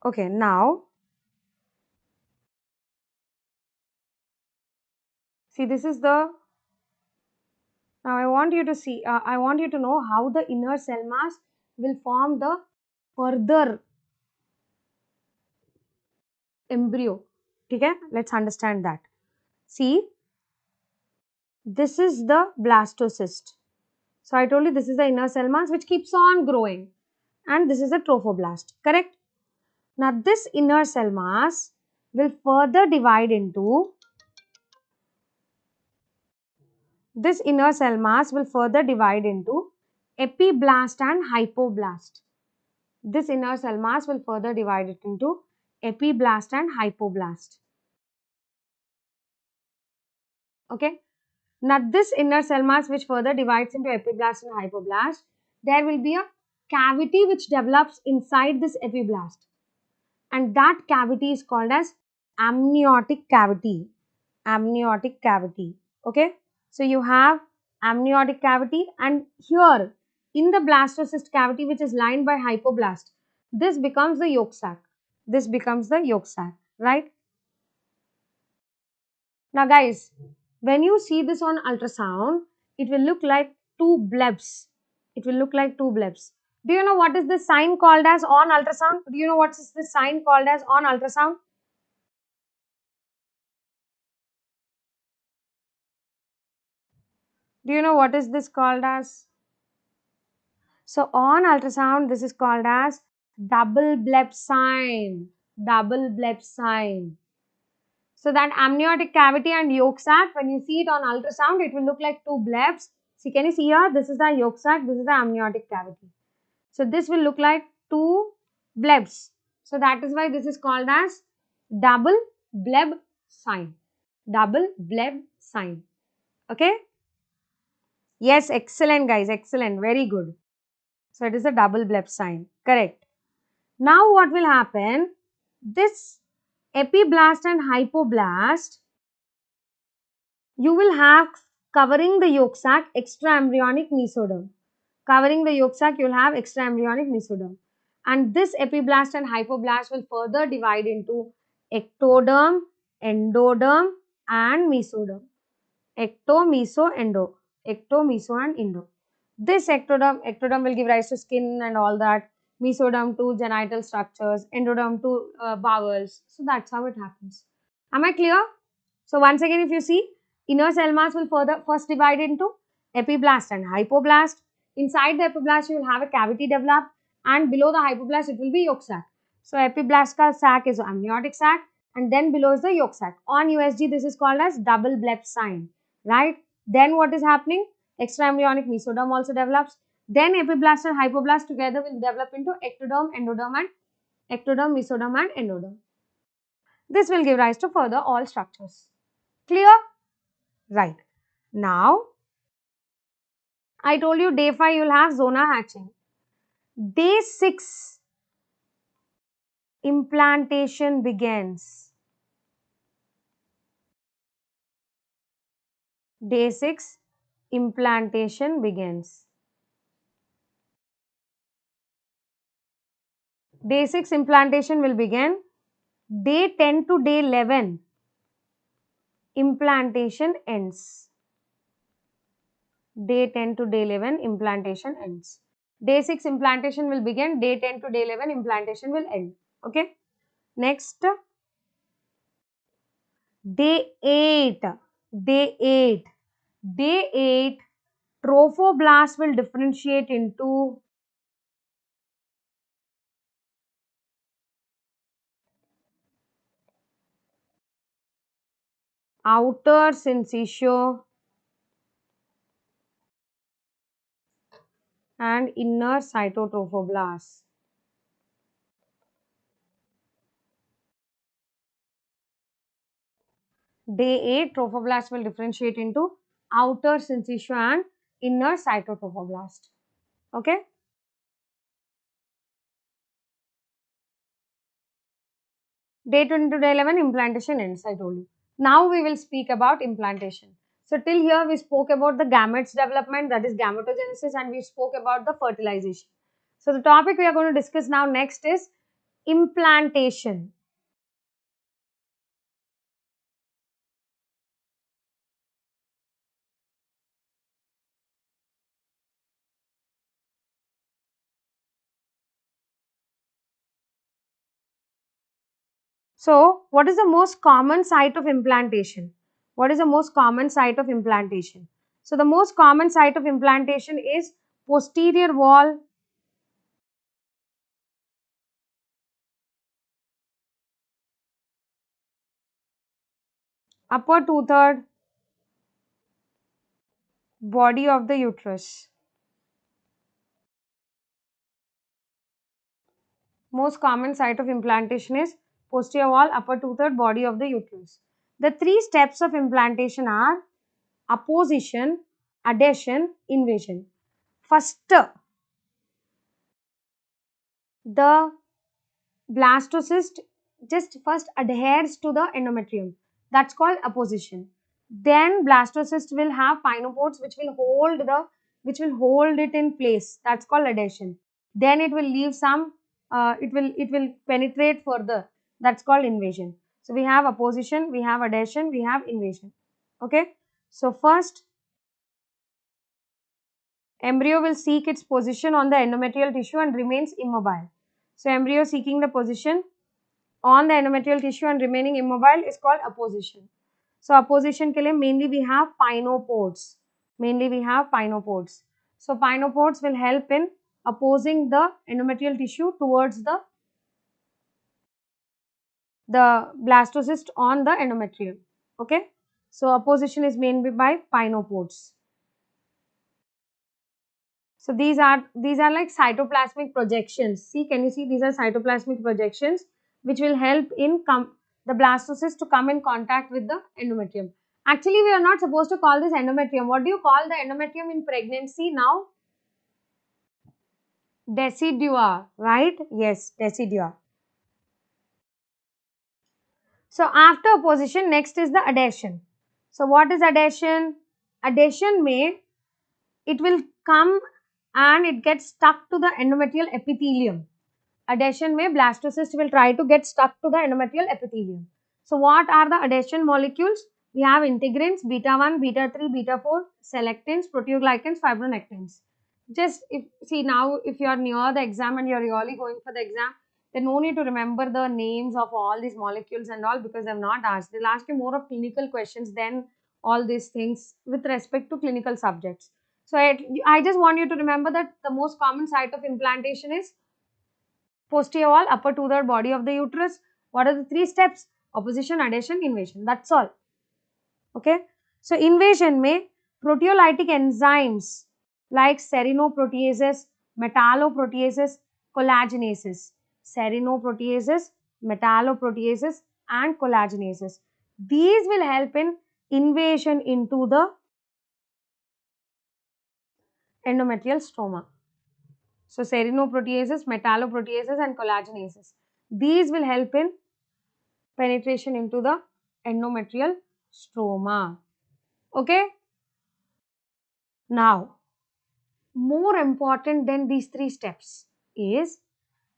Okay, now see this is the now I want you to see I want you to know how the inner cell mass will form the further embryo. Okay, let's understand that. See, this is the blastocyst. So I told you this is the inner cell mass which keeps on growing, and this is the trophoblast, correct? Now this inner cell mass will further divide into epiblast and hypoblast. This inner cell mass will further divide it into epiblast and hypoblast. Okay. Now this inner cell mass which further divides into epiblast and hypoblast, there will be a cavity which develops inside this epiblast, and that cavity is called as amniotic cavity. Amniotic cavity. Okay. So you have amniotic cavity, and here in the blastocyst cavity which is lined by hypoblast, this becomes the yolk sac. This becomes the yolk sac, right? Now guys, when you see this on ultrasound, it will look like two blebs. It will look like two blebs. Do you know what is this sign called as on ultrasound? Do you know what is this sign called as on ultrasound? Do you know what is this called as? So on ultrasound, this is called as double bleb sign. Double bleb sign. So that amniotic cavity and yolk sac, when you see it on ultrasound, it will look like two blebs. See, can you see here? This is the yolk sac, this is the amniotic cavity. So this will look like two blebs. So that is why this is called as double bleb sign. Double bleb sign. Okay? Yes, excellent guys, excellent, very good. So it is a double bleb sign, correct. Now what will happen? This epiblast and hypoblast, you will have covering the yolk sac extraembryonic mesoderm. Covering the yolk sac, you will have extraembryonic mesoderm. And this epiblast and hypoblast will further divide into ectoderm, endoderm and mesoderm. Ecto, meso, endo. Ecto, meso and endo. This ectoderm will give rise to skin and all that. Mesoderm to genital structures, endoderm to bowels. So that's how it happens. Am I clear? So once again, if you see, inner cell mass will further first divide into epiblast and hypoblast. Inside the epiblast, you will have a cavity develop, and below the hypoblast, it will be yolk sac. So epiblast ka sac is amniotic sac, and then below is the yolk sac. On USG, this is called as double bleb sign, right? Then what is happening? Extraembryonic mesoderm also develops. Then epiblast and hypoblast together will develop into ectoderm, endoderm and ectoderm, mesoderm and endoderm. This will give rise to further all structures. Clear? Right. Now, I told you day 5 you will have zona hatching. Day 6, implantation begins. Day 6, implantation begins. Day 6, implantation will begin. Day 10 to day 11, implantation ends. Day 10 to day 11, implantation ends. Day 6, implantation will begin. Day 10 to day 11, implantation will end. Okay. Next, day 8. Day 8. Day 8, trophoblast will differentiate into outer syncytial and inner cytotrophoblast. Day 8, trophoblast will differentiate into outer syncytial and inner cytotrophoblast. Okay. Day 20 to day 11, implantation ends, I told you. Now we will speak about implantation. So till here we spoke about the gametes development, that is gametogenesis, and we spoke about the fertilization. So the topic we are going to discuss now next is implantation. So, what is the most common site of implantation? What is the most common site of implantation? So, the most common site of implantation is posterior wall, upper two-third, body of the uterus. Most common site of implantation is posterior wall, upper two-third, body of the uterus. The 3 steps of implantation are apposition, adhesion, invasion. First, the blastocyst just first adheres to the endometrium. That's called apposition. Then blastocyst will have pinopores which will hold it in place. That's called adhesion. Then it will leave some it will penetrate further. That's called invasion. So we have apposition, we have adhesion, we have invasion. Okay. So first, embryo will seek its position on the endometrial tissue and remains immobile. So embryo seeking the position on the endometrial tissue and remaining immobile is called apposition. So apposition ke liye mainly we have pinopods. So pinopods will help in opposing the endometrial tissue towards the blastocyst on the endometrium. Okay. So opposition is mainly by pinopods. So these are like cytoplasmic projections. See, can you see these are cytoplasmic projections which will help in the blastocyst to come in contact with the endometrium. Actually, we are not supposed to call this endometrium. What do you call the endometrium in pregnancy now? Decidua, right? Yes, decidua. So after opposition, next is the adhesion. So what is adhesion? Adhesion it will come and it gets stuck to the endometrial epithelium. Adhesion blastocyst will try to get stuck to the endometrial epithelium. So what are the adhesion molecules? We have integrins, beta 1, beta 3, beta 4, selectins, proteoglycans, fibronectins. Just if you are near the exam and you are really going for the exam, then no need to remember the names of all these molecules and all, because they have not asked. They'll ask you more of clinical questions than all these things with respect to clinical subjects. So I just want you to remember that the most common site of implantation is posterior wall, upper two-third body of the uterus. What are the 3 steps? Opposition, adhesion, invasion. That's all. Okay. So invasion proteolytic enzymes like serinoproteases, metalloproteases, collagenases. Serinoproteases, metalloproteases and collagenases. These will help in invasion into the endometrial stroma. So serinoproteases, metalloproteases and collagenases. These will help in penetration into the endometrial stroma. Okay. Now, more important than these 3 steps is,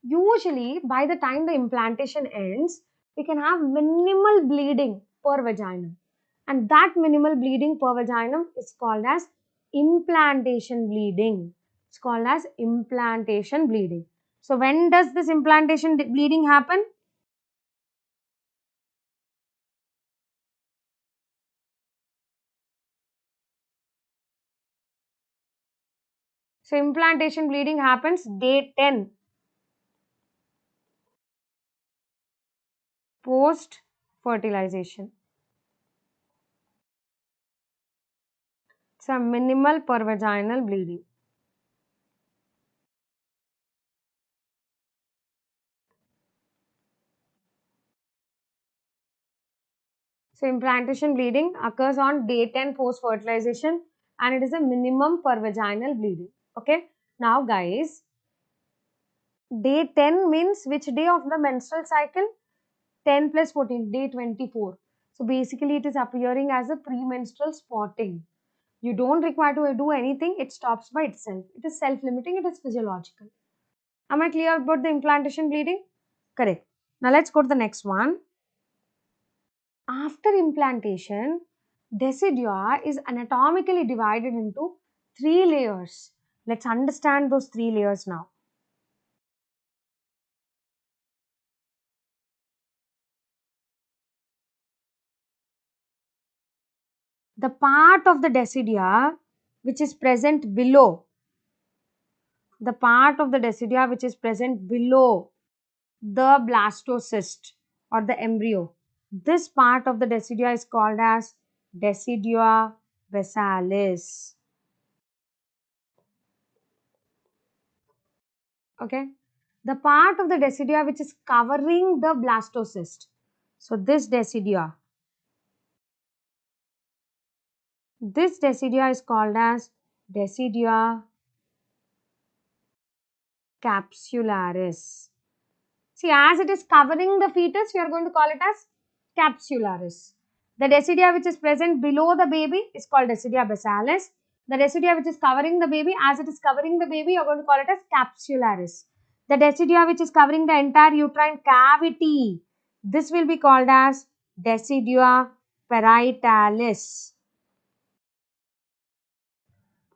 usually by the time the implantation ends, we can have minimal bleeding per vaginum. And that minimal bleeding per vaginum is called as implantation bleeding. It's called as implantation bleeding. So when does this implantation bleeding happen? So implantation bleeding happens day 10 post fertilization. It's a minimal per vaginal bleeding. So implantation bleeding occurs on day 10 post fertilization and it is a minimum per vaginal bleeding. Okay. Now guys, day 10 means which day of the menstrual cycle? 10 plus 14, day 24. So basically it is appearing as a premenstrual spotting. You don't require to do anything, it stops by itself. It is self-limiting, it is physiological. Am I clear about the implantation bleeding? Correct. Now let's go to the next one. After implantation, decidua is anatomically divided into 3 layers. Let's understand those 3 layers now. The part of the decidua which is present below, the blastocyst or the embryo, this part of the decidua is called as decidua basalis. Okay. The part of the decidua which is covering the blastocyst. So this decidua is called as decidua capsularis. See, as it is covering the fetus, we are going to call it as capsularis. The decidua which is present below the baby is called decidua basalis. The decidua which is covering the baby, as it is covering the baby, you are going to call it as capsularis. The decidua which is covering the entire uterine cavity, this will be called as decidua parietalis.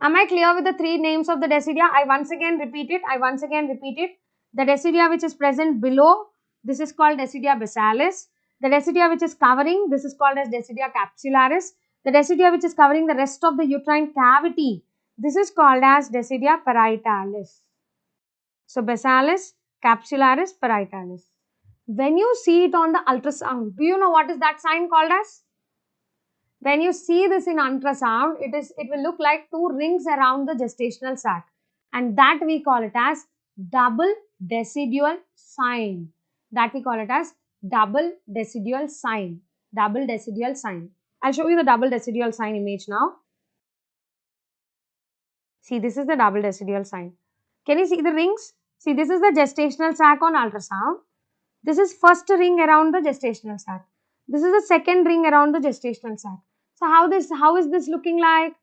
Am I clear with the three names of the decidia? I once again repeat it. The decidia which is present below, this is called decidia basalis. The decidia which is covering, this is called as decidia capsularis. The decidia which is covering the rest of the uterine cavity, this is called as decidia parietalis. So basalis, capsularis, parietalis. When you see it on the ultrasound, do you know what is that sign called as? When you see this in ultrasound, it will look like two rings around the gestational sac, and that we call it as double decidual sign. That we call it as double decidual sign. Double decidual sign. I'll show you the double decidual sign image now. See, this is the double decidual sign. Can you see the rings? See, this is the gestational sac on ultrasound. This is first ring around the gestational sac. This is the second ring around the gestational sac. So how is this looking like?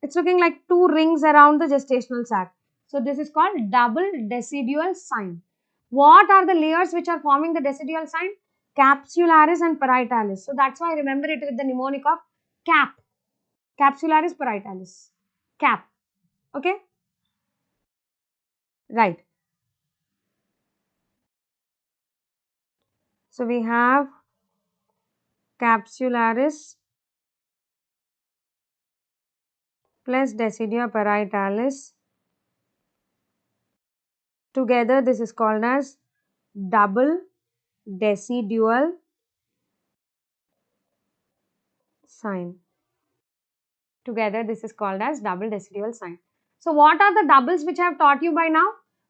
It's looking like two rings around the gestational sac. So this is called double decidual sign. What are the layers which are forming the decidual sign? Capsularis and parietalis. So that's why I remember it with the mnemonic of CAP. Capsularis parietalis. CAP. Okay? Right. So we have capsularis plus decidia parietalis. Together this is called as double decidual sign. Together this is called as double decidual sign. So what are the doubles which I have taught you by now?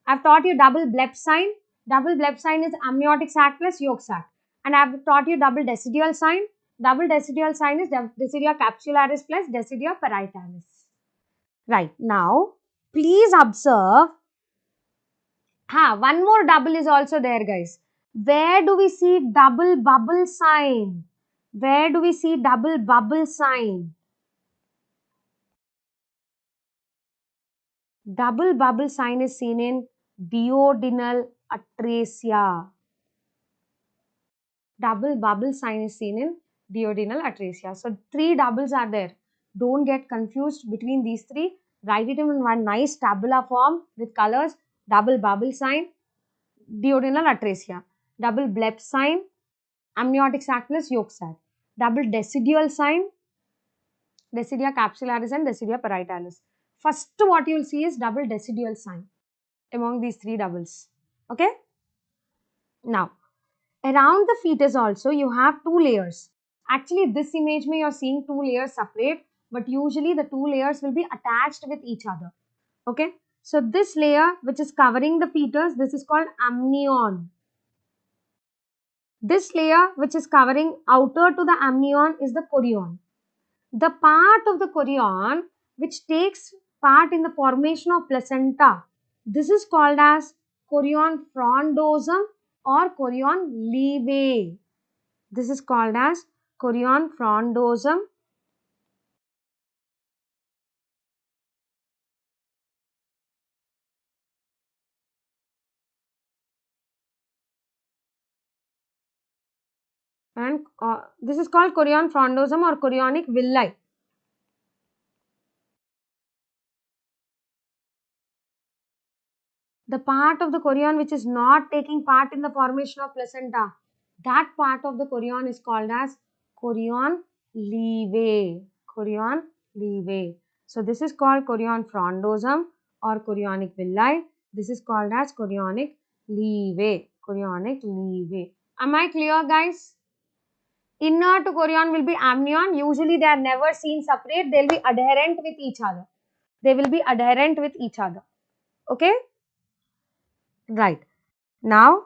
I have taught you double bleb sign. Double bleb sign is amniotic sac plus yolk sac. And I have taught you double decidual sign. Double decidual sign is decidia capsularis plus decidia parietalis. Right. Now, please observe. One more double is also there, guys. Where do we see double bubble sign? Where do we see double bubble sign? Double bubble sign is seen in duodenal atresia. Double bubble sign is seen in duodenal atresia. So, three doubles are there. Don't get confused between these three. Write it in one nice tabular form with colors. Double bubble sign, duodenal atresia. Double bleb sign, amniotic sac plus yolk sac. Double decidual sign, decidia capsularis and decidia parietalis. First what you will see is double decidual sign among these three doubles. Okay? Now, around the fetus also you have two layers. Actually, this image you are seeing two layers separate, but usually the two layers will be attached with each other. Okay? So, this layer which is covering the fetus, this is called amnion. This layer which is covering outer to the amnion is the chorion. The part of the chorion which takes part in the formation of placenta, this is called as chorion frondosum or chorion levae. This is called as chorion frondosum and this is called chorion frondosum or chorionic villi. The part of the chorion which is not taking part in the formation of placenta, that part of the chorion is called as chorion levae. Chorion levae. So this is called chorion frondosum or chorionic villi. This is called as chorionic levae. Chorionic levae. Am I clear, guys? Inner to chorion will be amnion. Usually they are never seen separate. They will be adherent with each other. They will be adherent with each other. Okay? Right. Now,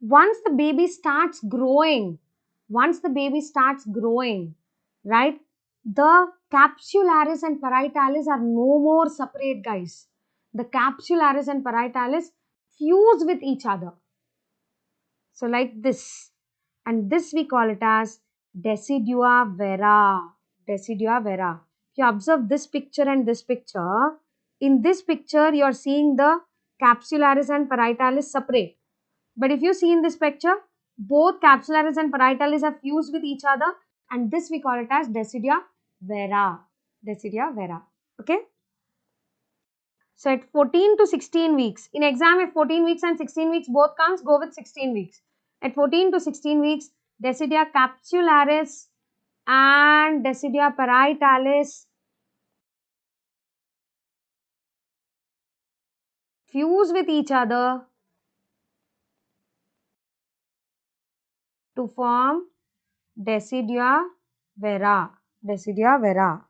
once the baby starts growing, right, the capsularis and parietalis are no more separate, guys. The capsularis and parietalis fuse with each other. So, like this. And this we call it as decidua vera. Decidua vera. you observe this picture and this picture, in this picture you are seeing the capsularis and parietalis separate. But if you see in this picture, both capsularis and parietalis are fused with each other, and this we call it as Decidia vera. Decidia vera. Okay. So at 14 to 16 weeks, in exam if 14 weeks and 16 weeks both comes, go with 16 weeks. At 14 to 16 weeks, Decidia capsularis and Decidia parietalis fuse with each other to form Decidia vera. Decidia vera.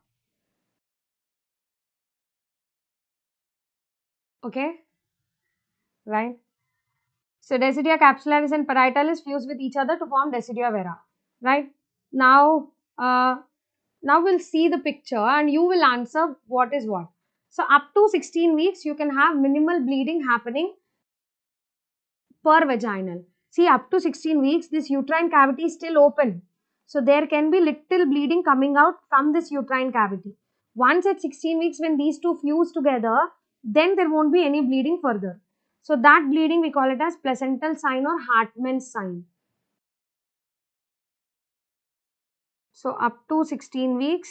Okay, right? So Decidia capsularis and parietalis fuse with each other to form Decidia vera. Right? Now, now we'll see the picture and you will answer what is what. So up to 16 weeks, you can have minimal bleeding happening per vaginal. See, up to 16 weeks, this uterine cavity is still open. So there can be little bleeding coming out from this uterine cavity. Once at 16 weeks, when these two fuse together, then there won't be any bleeding further. So that bleeding, we call it as placental sign or Hartmann's sign. So up to 16 weeks,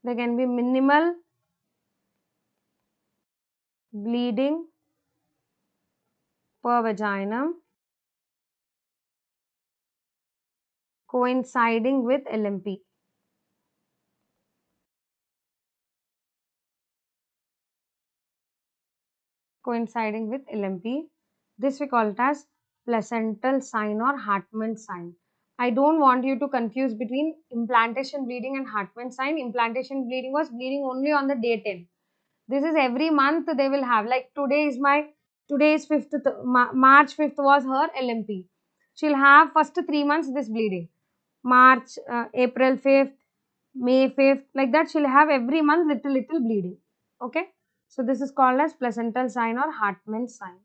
there can be minimal bleeding per vaginum coinciding with LMP. Coinciding with LMP. This we call it as placental sign or Hartmann's sign. I don't want you to confuse between implantation bleeding and Hartmann's sign. Implantation bleeding was bleeding only on the day 10. This is every month they will have. Like today is 5th, March 5th was her LMP. She'll have first 3 months this bleeding. March, April 5th, May 5th, like that she'll have every month little bleeding. Okay. So this is called as placental sign or Hartmann's sign.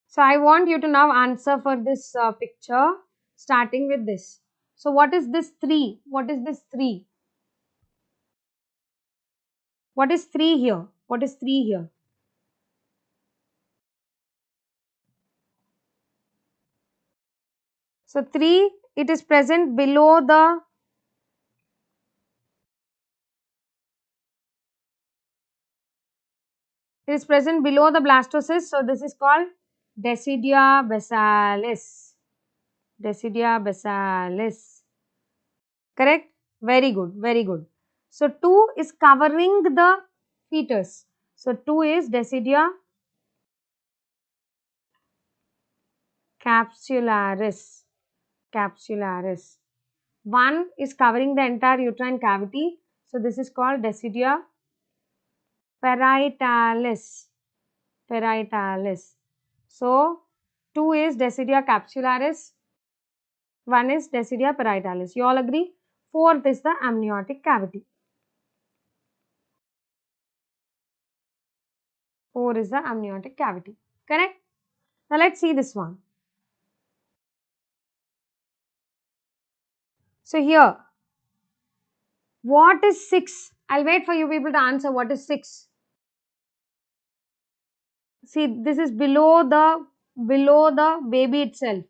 So I want you to now answer for this picture starting with this. So what is this 3? What is this 3? What is 3 here? What is 3 here? So 3, it is present below the blastocyst. So this is called Decidia basalis. Decidia basalis. Correct? Very good. Very good. So 2 is covering the fetus. So 2 is Decidia capsularis. Capsularis. 1 is covering the entire uterine cavity. So this is called Decidia parietalis. Parietalis. So 2 is Decidia capsularis. 1 is Decidia parietalis. You all agree? 4th is the amniotic cavity. 4 is the amniotic cavity. Correct? Now let's see this one. So here, what is 6? I'll wait for you people to answer what is 6. See, this is below the baby itself,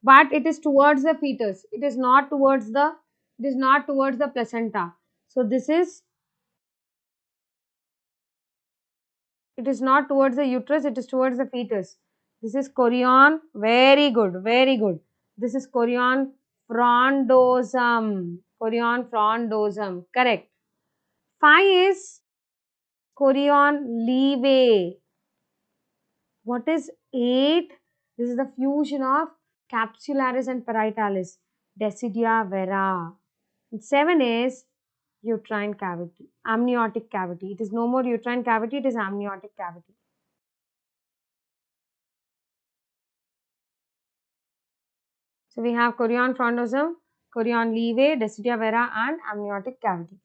but it is towards the fetus. It is not towards the placenta. So this is, it is not towards the uterus, it is towards the fetus. This is chorion. Very good, very good. This is chorion frondosum. Chorion frondosum. Correct. 5 is chorion leve. What is 8? This is the fusion of capsularis and parietalis. Decidia vera. And 7 is uterine cavity, amniotic cavity. It is no more uterine cavity, it is amniotic cavity. So we have chorion frondosum, chorion leve, Decidia vera and amniotic cavity.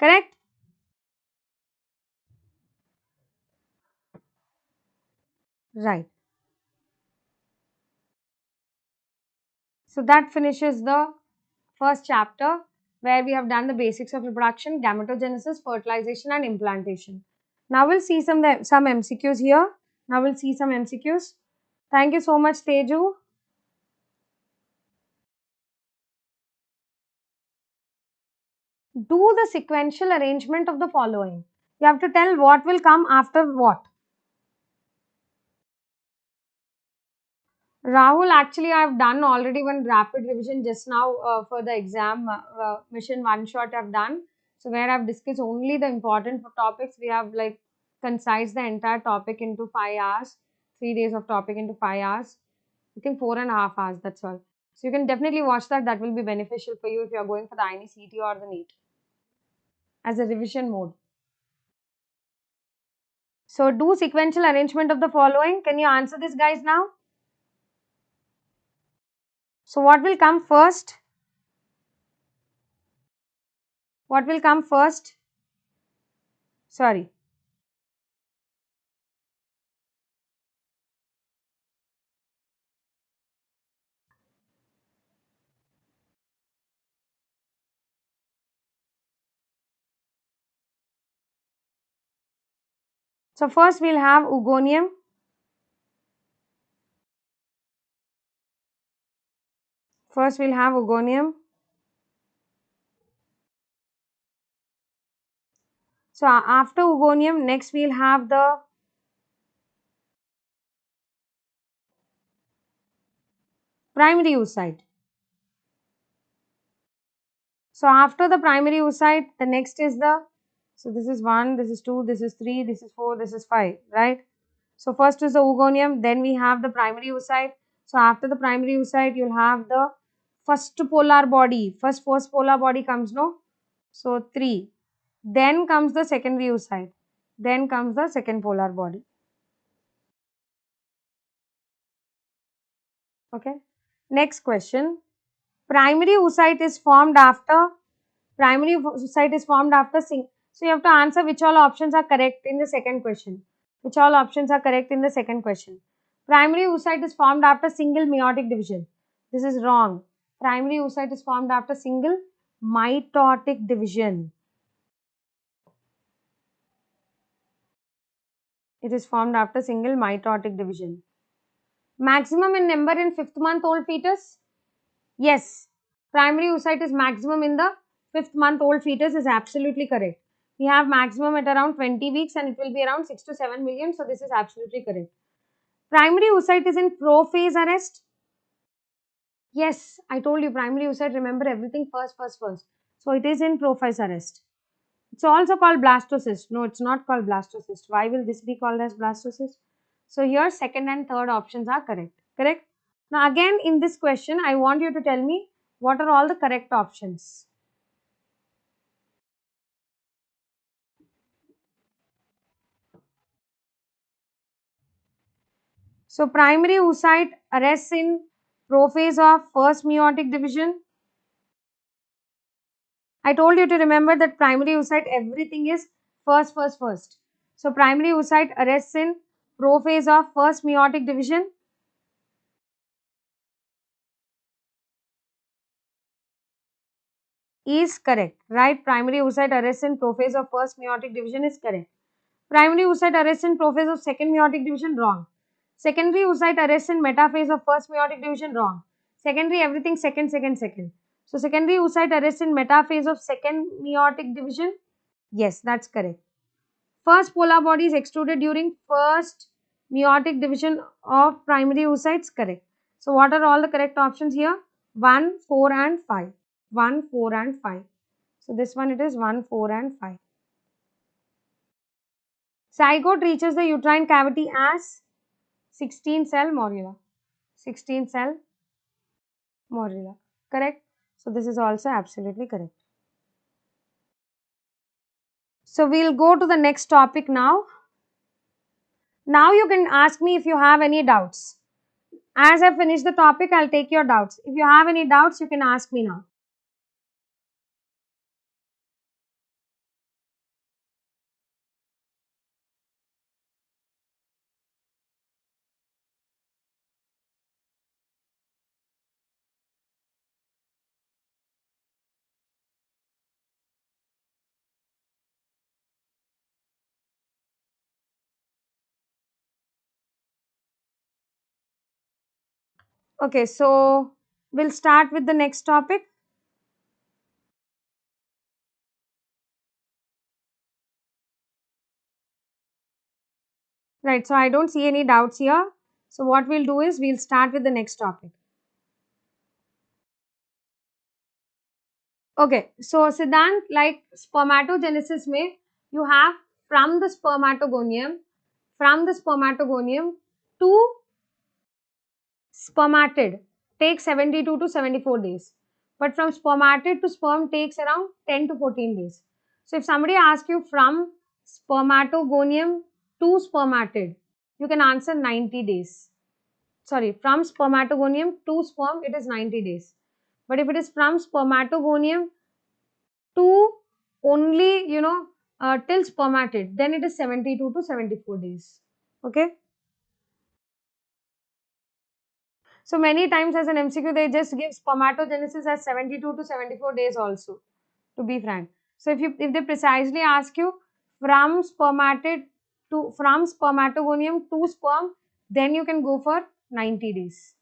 Correct? Right. So that finishes the first chapter where we have done the basics of reproduction, gametogenesis, fertilization and implantation. Now we'll see some MCQs here. Now we'll see some MCQs. Thank you so much, Teju. Do the sequential arrangement of the following. You have to tell what will come after what. Rahul, actually I have done already one rapid revision just now for the exam mission one shot I have done. So where I have discussed only the important topics, we have like concise the entire topic into 5 hours, 3 days of topic into 5 hours. I think 4.5 hours, that's all. So you can definitely watch that. That will be beneficial for you if you are going for the INE CET or the NEET as a revision mode. So do sequential arrangement of the following. Can you answer this, guys, now? So what will come first? What will come first? Sorry. So first we'll have oogonium. First we'll have oogonium. So after oogonium, next we'll have the primary oocyte. So after the primary oocyte, the next is the, so this is 1, this is 2, this is 3, this is 4, this is 5, right? So first is the oogonium, then we have the primary oocyte. So after the primary oocyte, you'll have the first polar body. First polar body comes, no? So 3. Then comes the secondary oocyte. Then comes the second polar body. Okay. Next question. Primary oocyte is formed after so you have to answer which all options are correct in the second question. Which all options are correct in the second question. Primary oocyte is formed after single meiotic division. This is wrong. Primary oocyte is formed after single mitotic division. It is formed after single mitotic division. Maximum in number in 5th month old fetus? Yes. Primary oocyte is maximum in the 5th month old fetus is absolutely correct. We have maximum at around 20 weeks and it will be around 6 to 7 million. So this is absolutely correct. Primary oocyte is in prophase arrest. Yes, I told you primary oocyte, remember everything first. So it is in prophase arrest. It's also called blastocyst. No, it's not called blastocyst. Why will this be called as blastocyst? So here second and third options are correct. Correct? Now again in this question, I want you to tell me what are all the correct options. So primary oocyte arrests in prophase of first meiotic division. I told you to remember that primary oocyte everything is first. So primary oocyte arrests in prophase of first meiotic division. Is correct, right? Primary oocyte arrests in prophase of first meiotic division is correct. Primary oocyte arrests in prophase of second meiotic division, wrong. Secondary oocyte arrests in metaphase of first meiotic division, wrong. Secondary everything second. So secondary oocyte arrests in metaphase of second meiotic division, yes, that's correct. First polar body is extruded during first meiotic division of primary oocytes, correct. So what are all the correct options here? 1, 4 and 5. 1, 4 and 5. So this one it is 1, 4 and 5. Zygote reaches the uterine cavity as 16 cell morula. 16 cell morula. Correct? So this is also absolutely correct. So we'll go to the next topic now. Now you can ask me if you have any doubts. As I finish the topic, I'll take your doubts. If you have any doubts, you can ask me now. Okay, so we'll start with the next topic. Right, so I don't see any doubts here. So what we'll do is we'll start with the next topic. Okay, so Siddhant, like spermatogenesis में, you have from the spermatogonium to spermatid takes 72 to 74 days. But from spermatid to sperm takes around 10 to 14 days. So if somebody asks you from spermatogonium to spermatid, you can answer 90 days. Sorry, from spermatogonium to sperm, it is 90 days. But if it is from spermatogonium to only, till spermatid, then it is 72 to 74 days. Okay. So many times as an MCQ, they just give spermatogenesis as 72 to 74 days also, to be frank. So if they precisely ask you from from spermatogonium to sperm, then you can go for 90 days.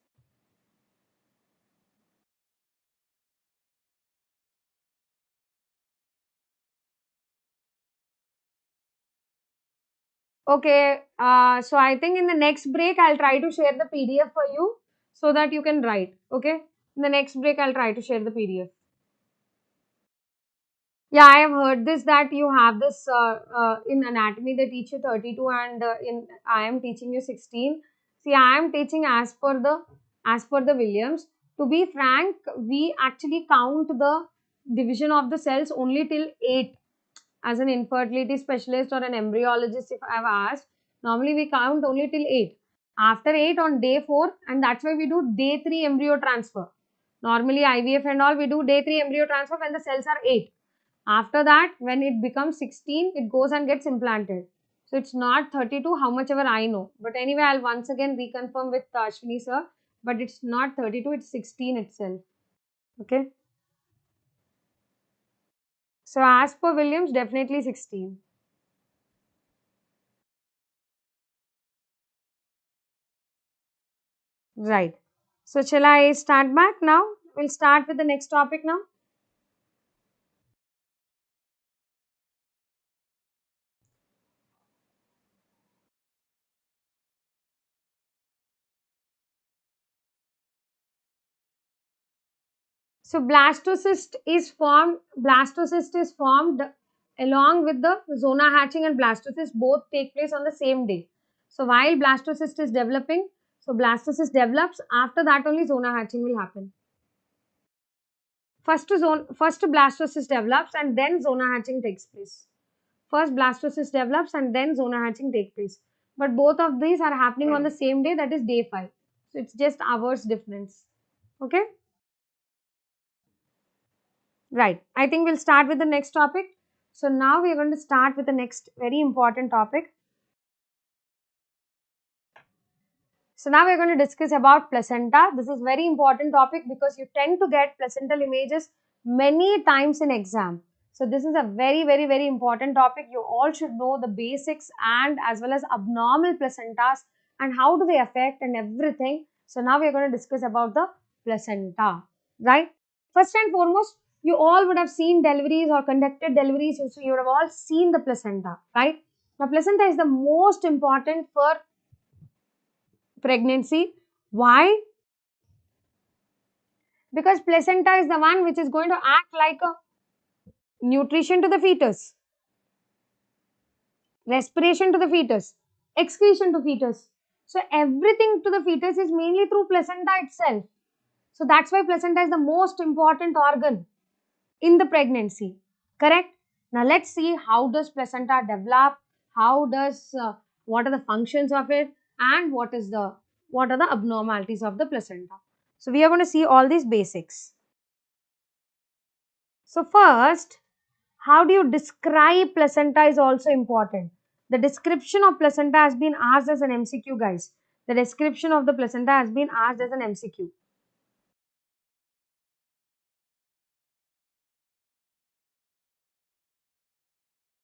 Okay, so I think in the next break, I'll try to share the PDF for you so that you can write. Okay, in the next break, I'll try to share the PDF. Yeah, I have heard this that you have this in anatomy they teach you 32 and in I am teaching you 16. See, I am teaching as per the Williams. To be frank, we actually count the division of the cells only till 8. As an infertility specialist or an embryologist, if I've asked, normally we count only till 8. After 8 on day 4, and that's why we do day 3 embryo transfer. Normally IVF and all, we do day 3 embryo transfer when the cells are 8. After that, when it becomes 16, it goes and gets implanted. So it's not 32, how much ever I know. But anyway, I'll once again reconfirm with Ashwini sir. But it's not 32, it's 16 itself. Okay. So as per Williams, definitely 16. Right. So shall I start back now? We'll start with the next topic now. So blastocyst is formed along with the zona hatching and blastocyst both take place on the same day. So while blastocyst is developing, so blastocyst develops, after that only zona hatching will happen. First blastocyst develops and then zona hatching takes place. First blastocyst develops and then zona hatching takes place. But both of these are happening on the same day, that is day 5. So it's just hours difference. Okay? Right. I think we'll start with the next topic. So now we're going to start with the next very important topic. So now we're going to discuss about placenta. This is very important topic because you tend to get placental images many times in exam. So this is a very, very, very important topic. You all should know the basics and as well as abnormal placentas and how do they affect and everything. So now we're going to discuss about the placenta, right? First and foremost, you all would have seen deliveries or conducted deliveries. So you would have all seen the placenta, right? Now placenta is the most important for pregnancy. Why? Because placenta is the one which is going to act like a nutrition to the fetus, respiration to the fetus, excretion to fetus. So everything to the fetus is mainly through placenta itself. So that's why placenta is the most important organ in the pregnancy. Correct? Now let's see how does placenta develop, how does what are the functions of it, and what are the abnormalities of the placenta. So we are going to see all these basics. So first, how do you describe placenta is also important. The description of placenta has been asked as an MCQ, guys. The description of the placenta has been asked as an MCQ.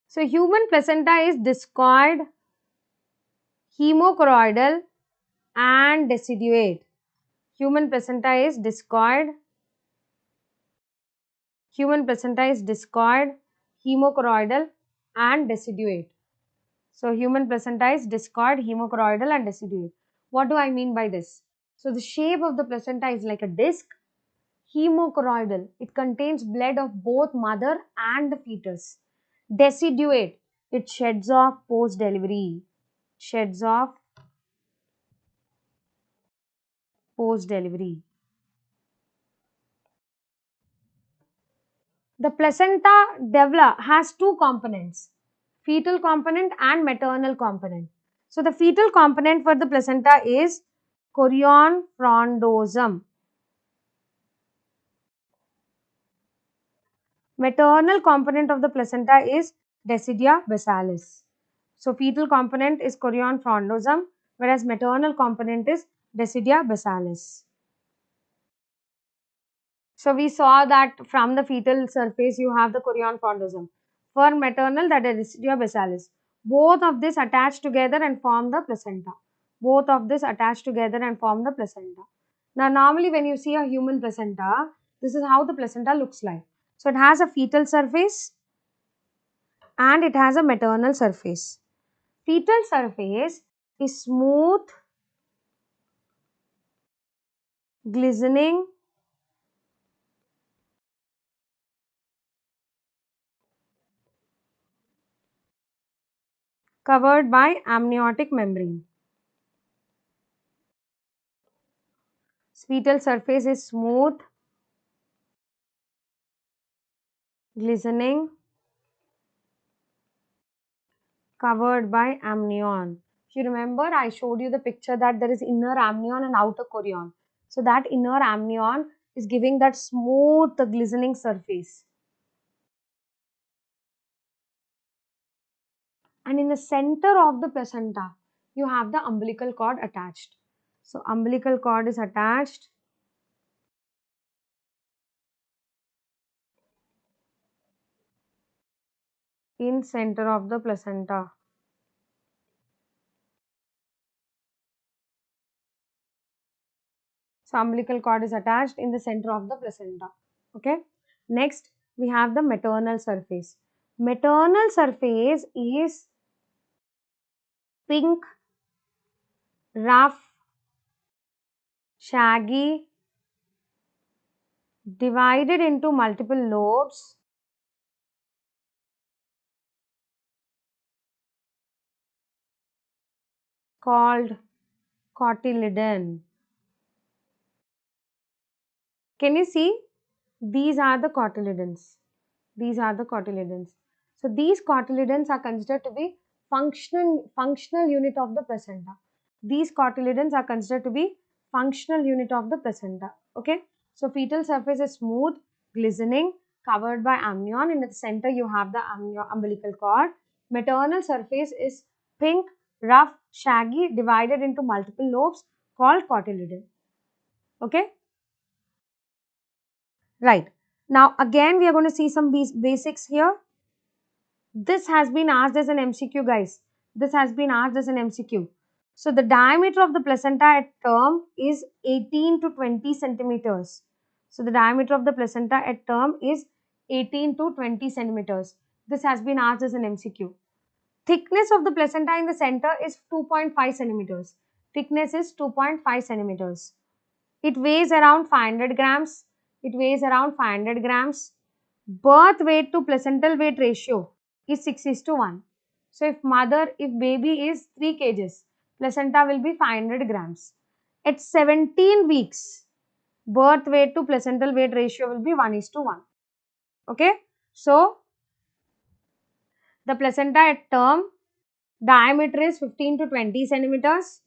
So human placenta is discoid, hemochoroidal and deciduate. Human placenta is discoid. Human placenta is discoid, hemocroidal and deciduate. So human placenta is discoid, hemocroidal and deciduate. What do I mean by this? So the shape of the placenta is like a disc. Hemocroidal, it contains blood of both mother and the fetus. Deciduate, it sheds off post delivery. Sheds off post delivery. The placenta has two components, fetal component and maternal component. So the fetal component for the placenta is chorion frondosum. Maternal component of the placenta is Decidua basalis. So fetal component is chorion frondosum, whereas maternal component is Decidua basalis. So we saw that from the fetal surface you have the chorion frondosum. For maternal, that is Decidua basalis. Both of this attach together and form the placenta. Both of this attach together and form the placenta. Now normally when you see a human placenta, this is how the placenta looks like. So it has a fetal surface and it has a maternal surface. Fetal surface is smooth, glistening, covered by amniotic membrane. Fetal surface is smooth, glistening, covered by amnion. If you remember, I showed you the picture that there is inner amnion and outer chorion. So that inner amnion is giving that smooth, glistening surface. And in the center of the placenta, you have the umbilical cord attached. So umbilical cord is attached in center of the placenta. So umbilical cord is attached in the center of the placenta. Okay. Next, we have the maternal surface. Maternal surface is pink, rough, shaggy, divided into multiple lobes, called cotyledon. Can you see? These are the cotyledons. These are the cotyledons. So these cotyledons are considered to be functional unit of the placenta. These cotyledons are considered to be functional unit of the placenta. Okay. So fetal surface is smooth, glistening, covered by amnion. In the center you have the umbilical cord. Maternal surface is pink, rough, shaggy, divided into multiple lobes, called cotyledon. Okay. Right. Now again we are going to see some basics here. This has been asked as an MCQ, guys. This has been asked as an MCQ. So the diameter of the placenta at term is 18 to 20 centimeters. So the diameter of the placenta at term is 18 to 20 centimeters. This has been asked as an MCQ. Thickness of the placenta in the center is 2.5 centimeters. Thickness is 2.5 centimeters. It weighs around 500 grams. It weighs around 500 grams. Birth weight to placental weight ratio is 6:1. So if baby is 3 kgs, placenta will be 500 grams. At 17 weeks, birth weight to placental weight ratio will be 1:1. Okay. So the placenta at term, diameter is 15 to 20 centimeters.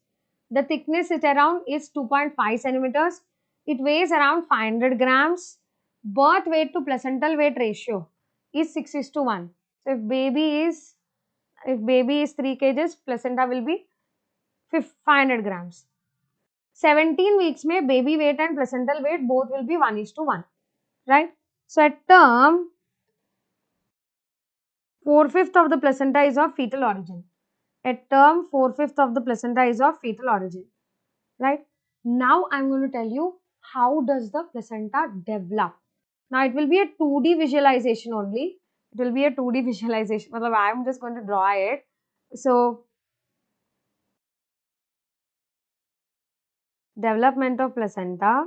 The thickness is around 2.5 centimeters. It weighs around 500 grams. Birth weight to placental weight ratio is 6:1. So if baby is 3 kgs, placenta will be 500 grams. 17 weeks mein baby weight and placental weight both will be 1:1. Right? So at term, 4/5 of the placenta is of fetal origin. At term, 4/5 of the placenta is of fetal origin. Right? Now I'm going to tell you how does the placenta develop. Now it will be a 2D visualization only. It will be a 2D visualization. I'm just going to draw it. So development of placenta.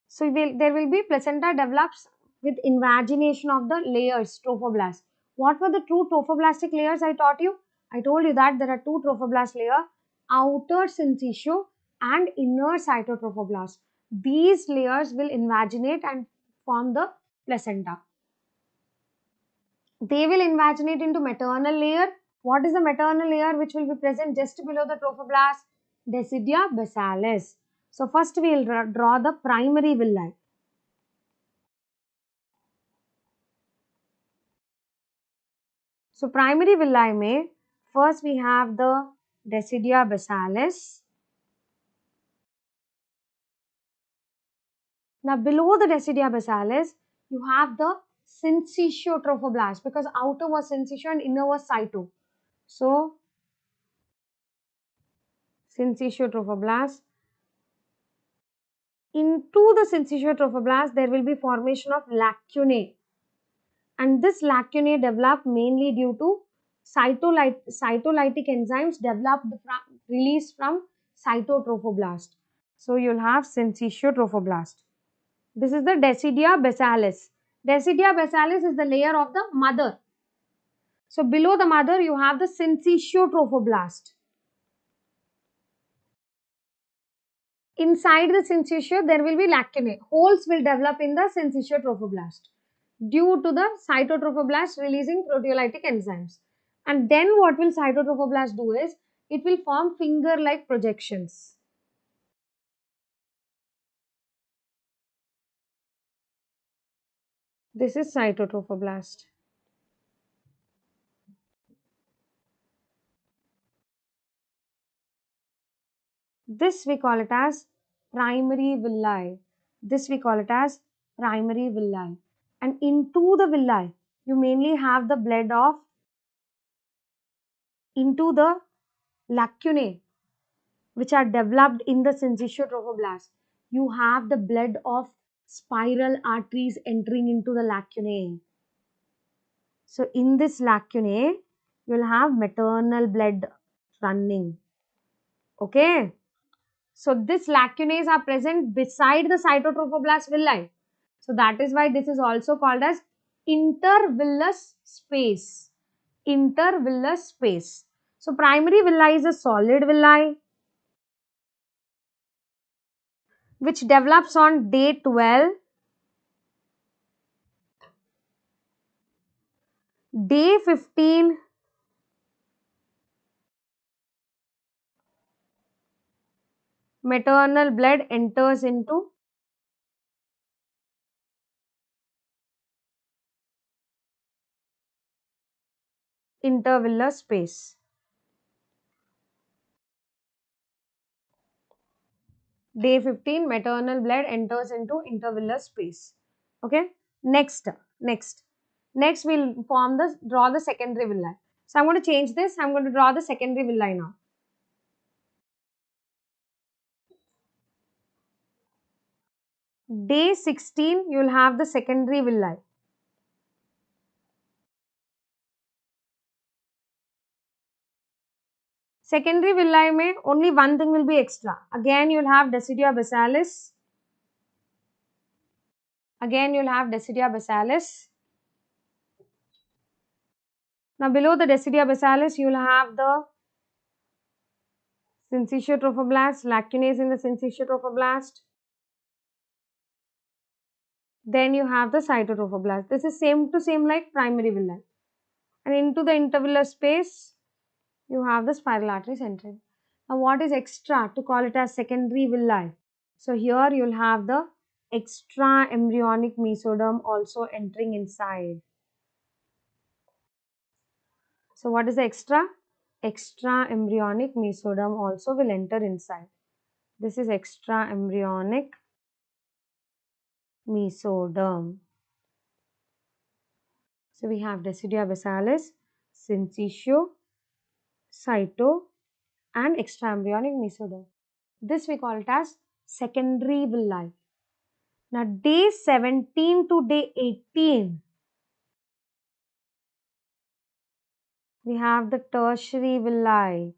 So there will be placenta develops with invagination of the layers, trophoblast. What were the two trophoblastic layers I taught you? I told you that there are two trophoblast layers, outer syncytial and inner cytotrophoblast. These layers will invaginate and form the placenta. They will invaginate into maternal layer. What is the maternal layer which will be present just below the trophoblast? Decidia basalis. So first we will draw the primary villi. So primary villi में first we have the Decidia basalis. Now below the Decidia basalis, you have the syncytiotrophoblast because outer was syncytio and inner was cyto. So syncytiotrophoblast. Into the syncytiotrophoblast, there will be formation of lacunae. And this lacunae develop mainly due to cytolytic enzymes developed released from cytotrophoblast. So you'll have syncytiotrophoblast. This is the Decidia basalis. Decidia basalis is the layer of the mother. So below the mother you have the syncytiotrophoblast. Inside the syncytio there will be lacunae. Holes will develop in the syncytiotrophoblast due to the cytotrophoblast releasing proteolytic enzymes. And then what will cytotrophoblast do is, it will form finger-like projections. This is cytotrophoblast. This we call it as primary villi. This we call it as primary villi. And into the villi, you mainly have the blood of, into the lacunae, which are developed in the syncytiotrophoblast. You have the blood of spiral arteries entering into the lacunae. So in this lacunae, you will have maternal blood running. Okay. So this lacunae are present beside the cytotrophoblast villi. So that is why this is also called as intervillous space. Intervillous space. So primary villi is a solid villi which develops on day 12. Day 15, maternal blood enters into intervillous space. Day 15, maternal blood enters into intervillous space. Okay. Next, we'll draw the secondary villi. So I'm going to change this. I'm going to draw the secondary villi now. Day 16, you will have the secondary villi. Secondary villi mein only one thing will be extra. Again, you'll have Decidia basalis. Again, you'll have Decidia basalis. Now, below the Decidia basalis, you'll have the syncytiotrophoblast, lacunae in the syncytiotrophoblast. Then you have the cytotrophoblast. This is same to same like primary villi. And into the intervillar space, you have the spiral arteries entering. Now, what is extra to call it as secondary villi? So, here you'll have the extra embryonic mesoderm also entering inside. So, what is the extra? Extra embryonic mesoderm also will enter inside. This is extra embryonic mesoderm. So, we have Decidia basalis, syncytio, cyto, and extraembryonic mesoderm. This we call it as secondary villi. Now, day 17 to day 18, we have the tertiary villi.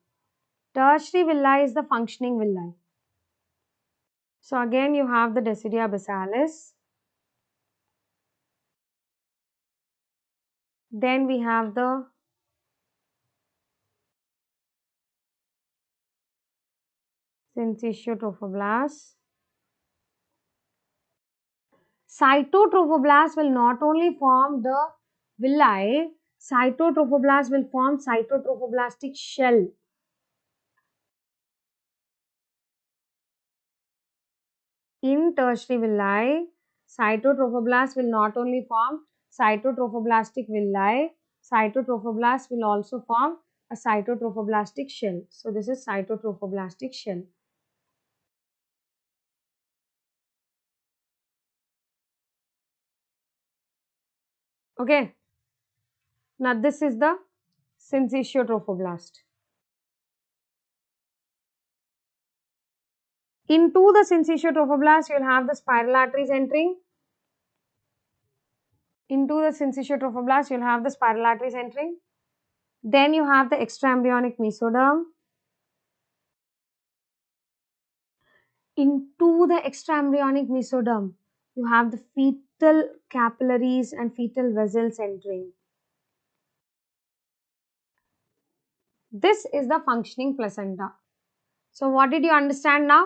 Tertiary villi is the functioning villi. So, again you have the Decidua basalis. Then we have the syncytio trophoblast. Cytotrophoblast will not only form the villi, cytotrophoblast will form cytotrophoblastic shell. In tertiary villi, cytotrophoblast will not only form cytotrophoblastic villi, cytotrophoblast will also form a cytotrophoblastic shell. So, this is cytotrophoblastic shell. Okay. Now, this is the syncytio trophoblast. Into the syncytio trophoblast, you will have the spiral arteries entering. Into the syncytio trophoblast, you will have the spiral arteries entering. Then you have the extraembryonic mesoderm. Into the extraembryonic mesoderm, you have the fetal capillaries and fetal vessels entering. This is the functioning placenta. So, what did you understand now?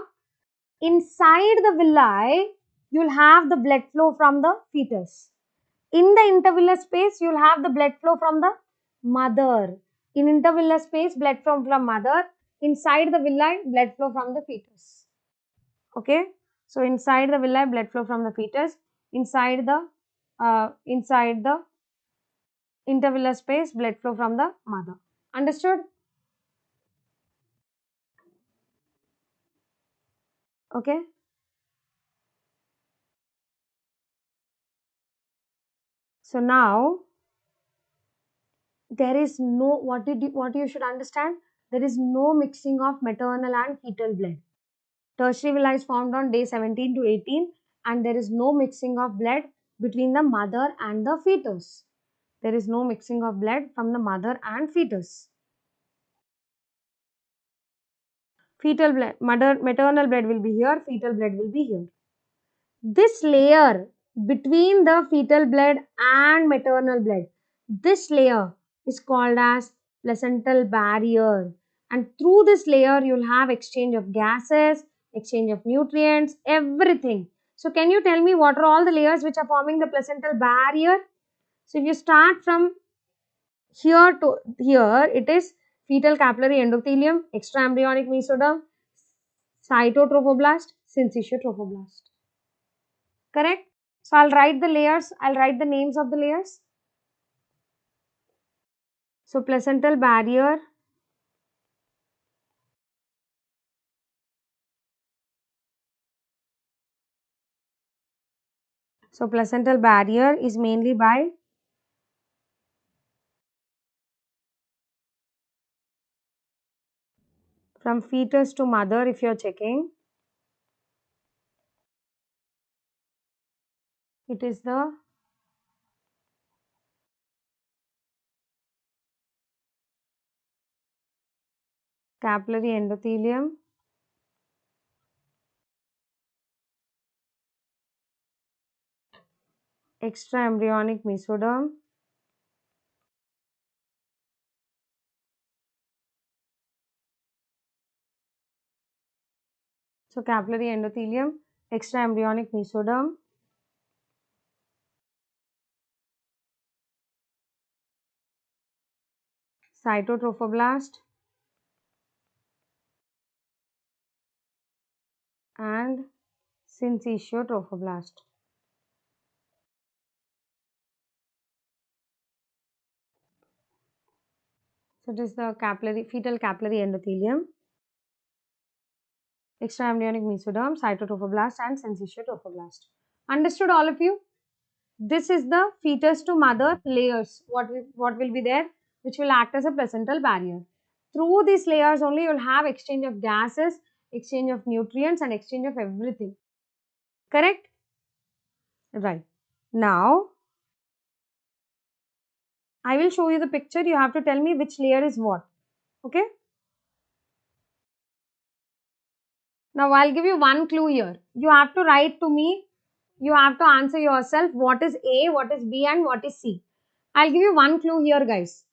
Inside the villi, you will have the blood flow from the fetus. In the intervillar space, you will have the blood flow from the mother. In intervillar space, blood flow from mother. Inside the villi, blood flow from the fetus. Okay. So, inside the villi, blood flow from the fetus. Inside the intervillar space, blood flow from the mother. Understood? Okay. So, now there is no, what you should understand, there is no mixing of maternal and fetal blood. Tertiary villi is formed on day 17 to 18 and there is no mixing of blood between the mother and the fetus. There is no mixing of blood from the mother and fetus. Fetal blood, maternal blood will be here, fetal blood will be here. This layer between the fetal blood and maternal blood, this layer is called as placental barrier, and through this layer you will have exchange of gases, exchange of nutrients, everything. So can you tell me what are all the layers which are forming the placental barrier? So if you start from here to here, it is fetal capillary endothelium, extraembryonic mesoderm, cytotrophoblast, syncytio trophoblast. Correct? So, I'll write the layers, I'll write the names of the layers. So, placental barrier, so placental barrier is mainly by from fetus to mother if you are checking. It is the capillary endothelium, extraembryonic mesoderm, so capillary endothelium, extraembryonic mesoderm, cytotrophoblast and syncytio trophoblast. So, it is the fetal capillary endothelium, extraembryonic mesoderm, cytotrophoblast and syncytio trophoblast. Understood all of you? This is the fetus to mother layers. What will be there? which will act as a placental barrier. Through these layers only, you will have exchange of gases, exchange of nutrients, and exchange of everything. Correct? Right. Now, I will show you the picture. You have to tell me which layer is what. Okay? Now, I'll give you one clue here. You have to write to me. You have to answer yourself what is A, what is B, and what is C. I'll give you one clue here, guys.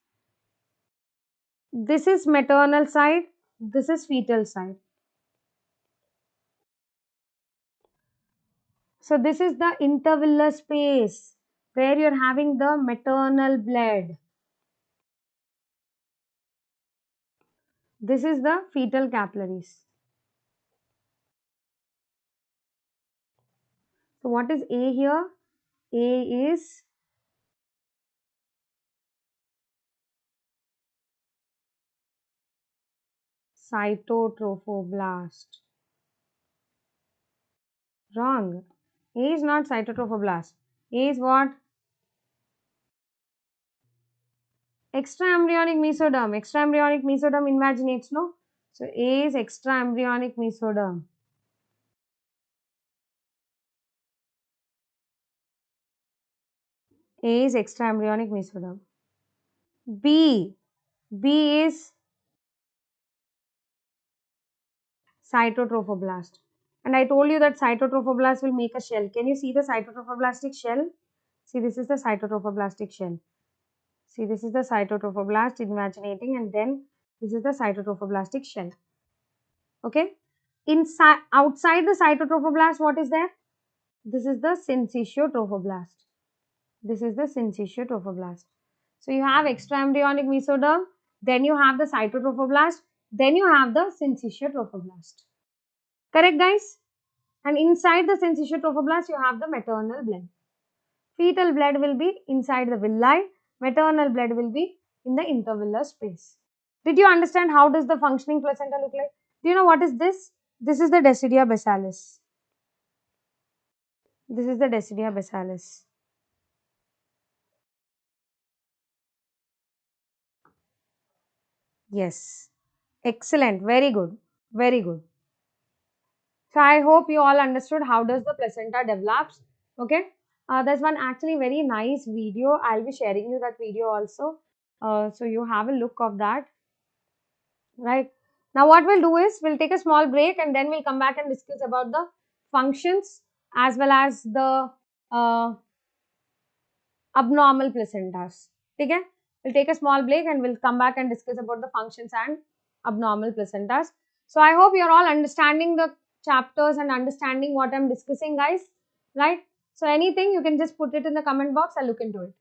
This is maternal side. This is fetal side. So, this is the intervillar space where you're having the maternal blood. This is the fetal capillaries. So, what is A here? A is cytotrophoblast. Wrong. A is not cytotrophoblast. A is what? Extraembryonic mesoderm. Extraembryonic mesoderm invaginates, no? So, A is extraembryonic mesoderm. A is extraembryonic mesoderm. B is cytotrophoblast. And I told you that cytotrophoblast will make a shell. Can you see the cytotrophoblastic shell? See, this is the cytotrophoblastic shell. See, this is the cytotrophoblast invaginating, and then this is the cytotrophoblastic shell. Okay? Inside, outside the cytotrophoblast, what is there? This is the syncytiotrophoblast. This is the syncytiotrophoblast. So, you have extraembryonic mesoderm, then you have the cytotrophoblast, then you have the syncytiotrophoblast. Correct, guys? And inside the syncytiotrophoblast, you have the maternal blood. Fetal blood will be inside the villi. Maternal blood will be in the intervillar space. Did you understand how does the functioning placenta look like? Do you know what is this? This is the Decidia basalis. This is the Decidia basalis. Yes. Excellent. Very good. Very good. So, I hope you all understood how does the placenta develops. Okay. There's one actually very nice video. I'll be sharing you that video also. So, you have a look of that. Right. Now, what we'll do is we'll take a small break and then we'll come back and discuss about the functions as well as the abnormal placentas. Okay. We'll take a small break and we'll come back and discuss about the functions and abnormal placentas. So, I hope you're all understanding the chapters and understanding what I'm discussing, guys. Right. So, anything you can just put it in the comment box. I'll look into it.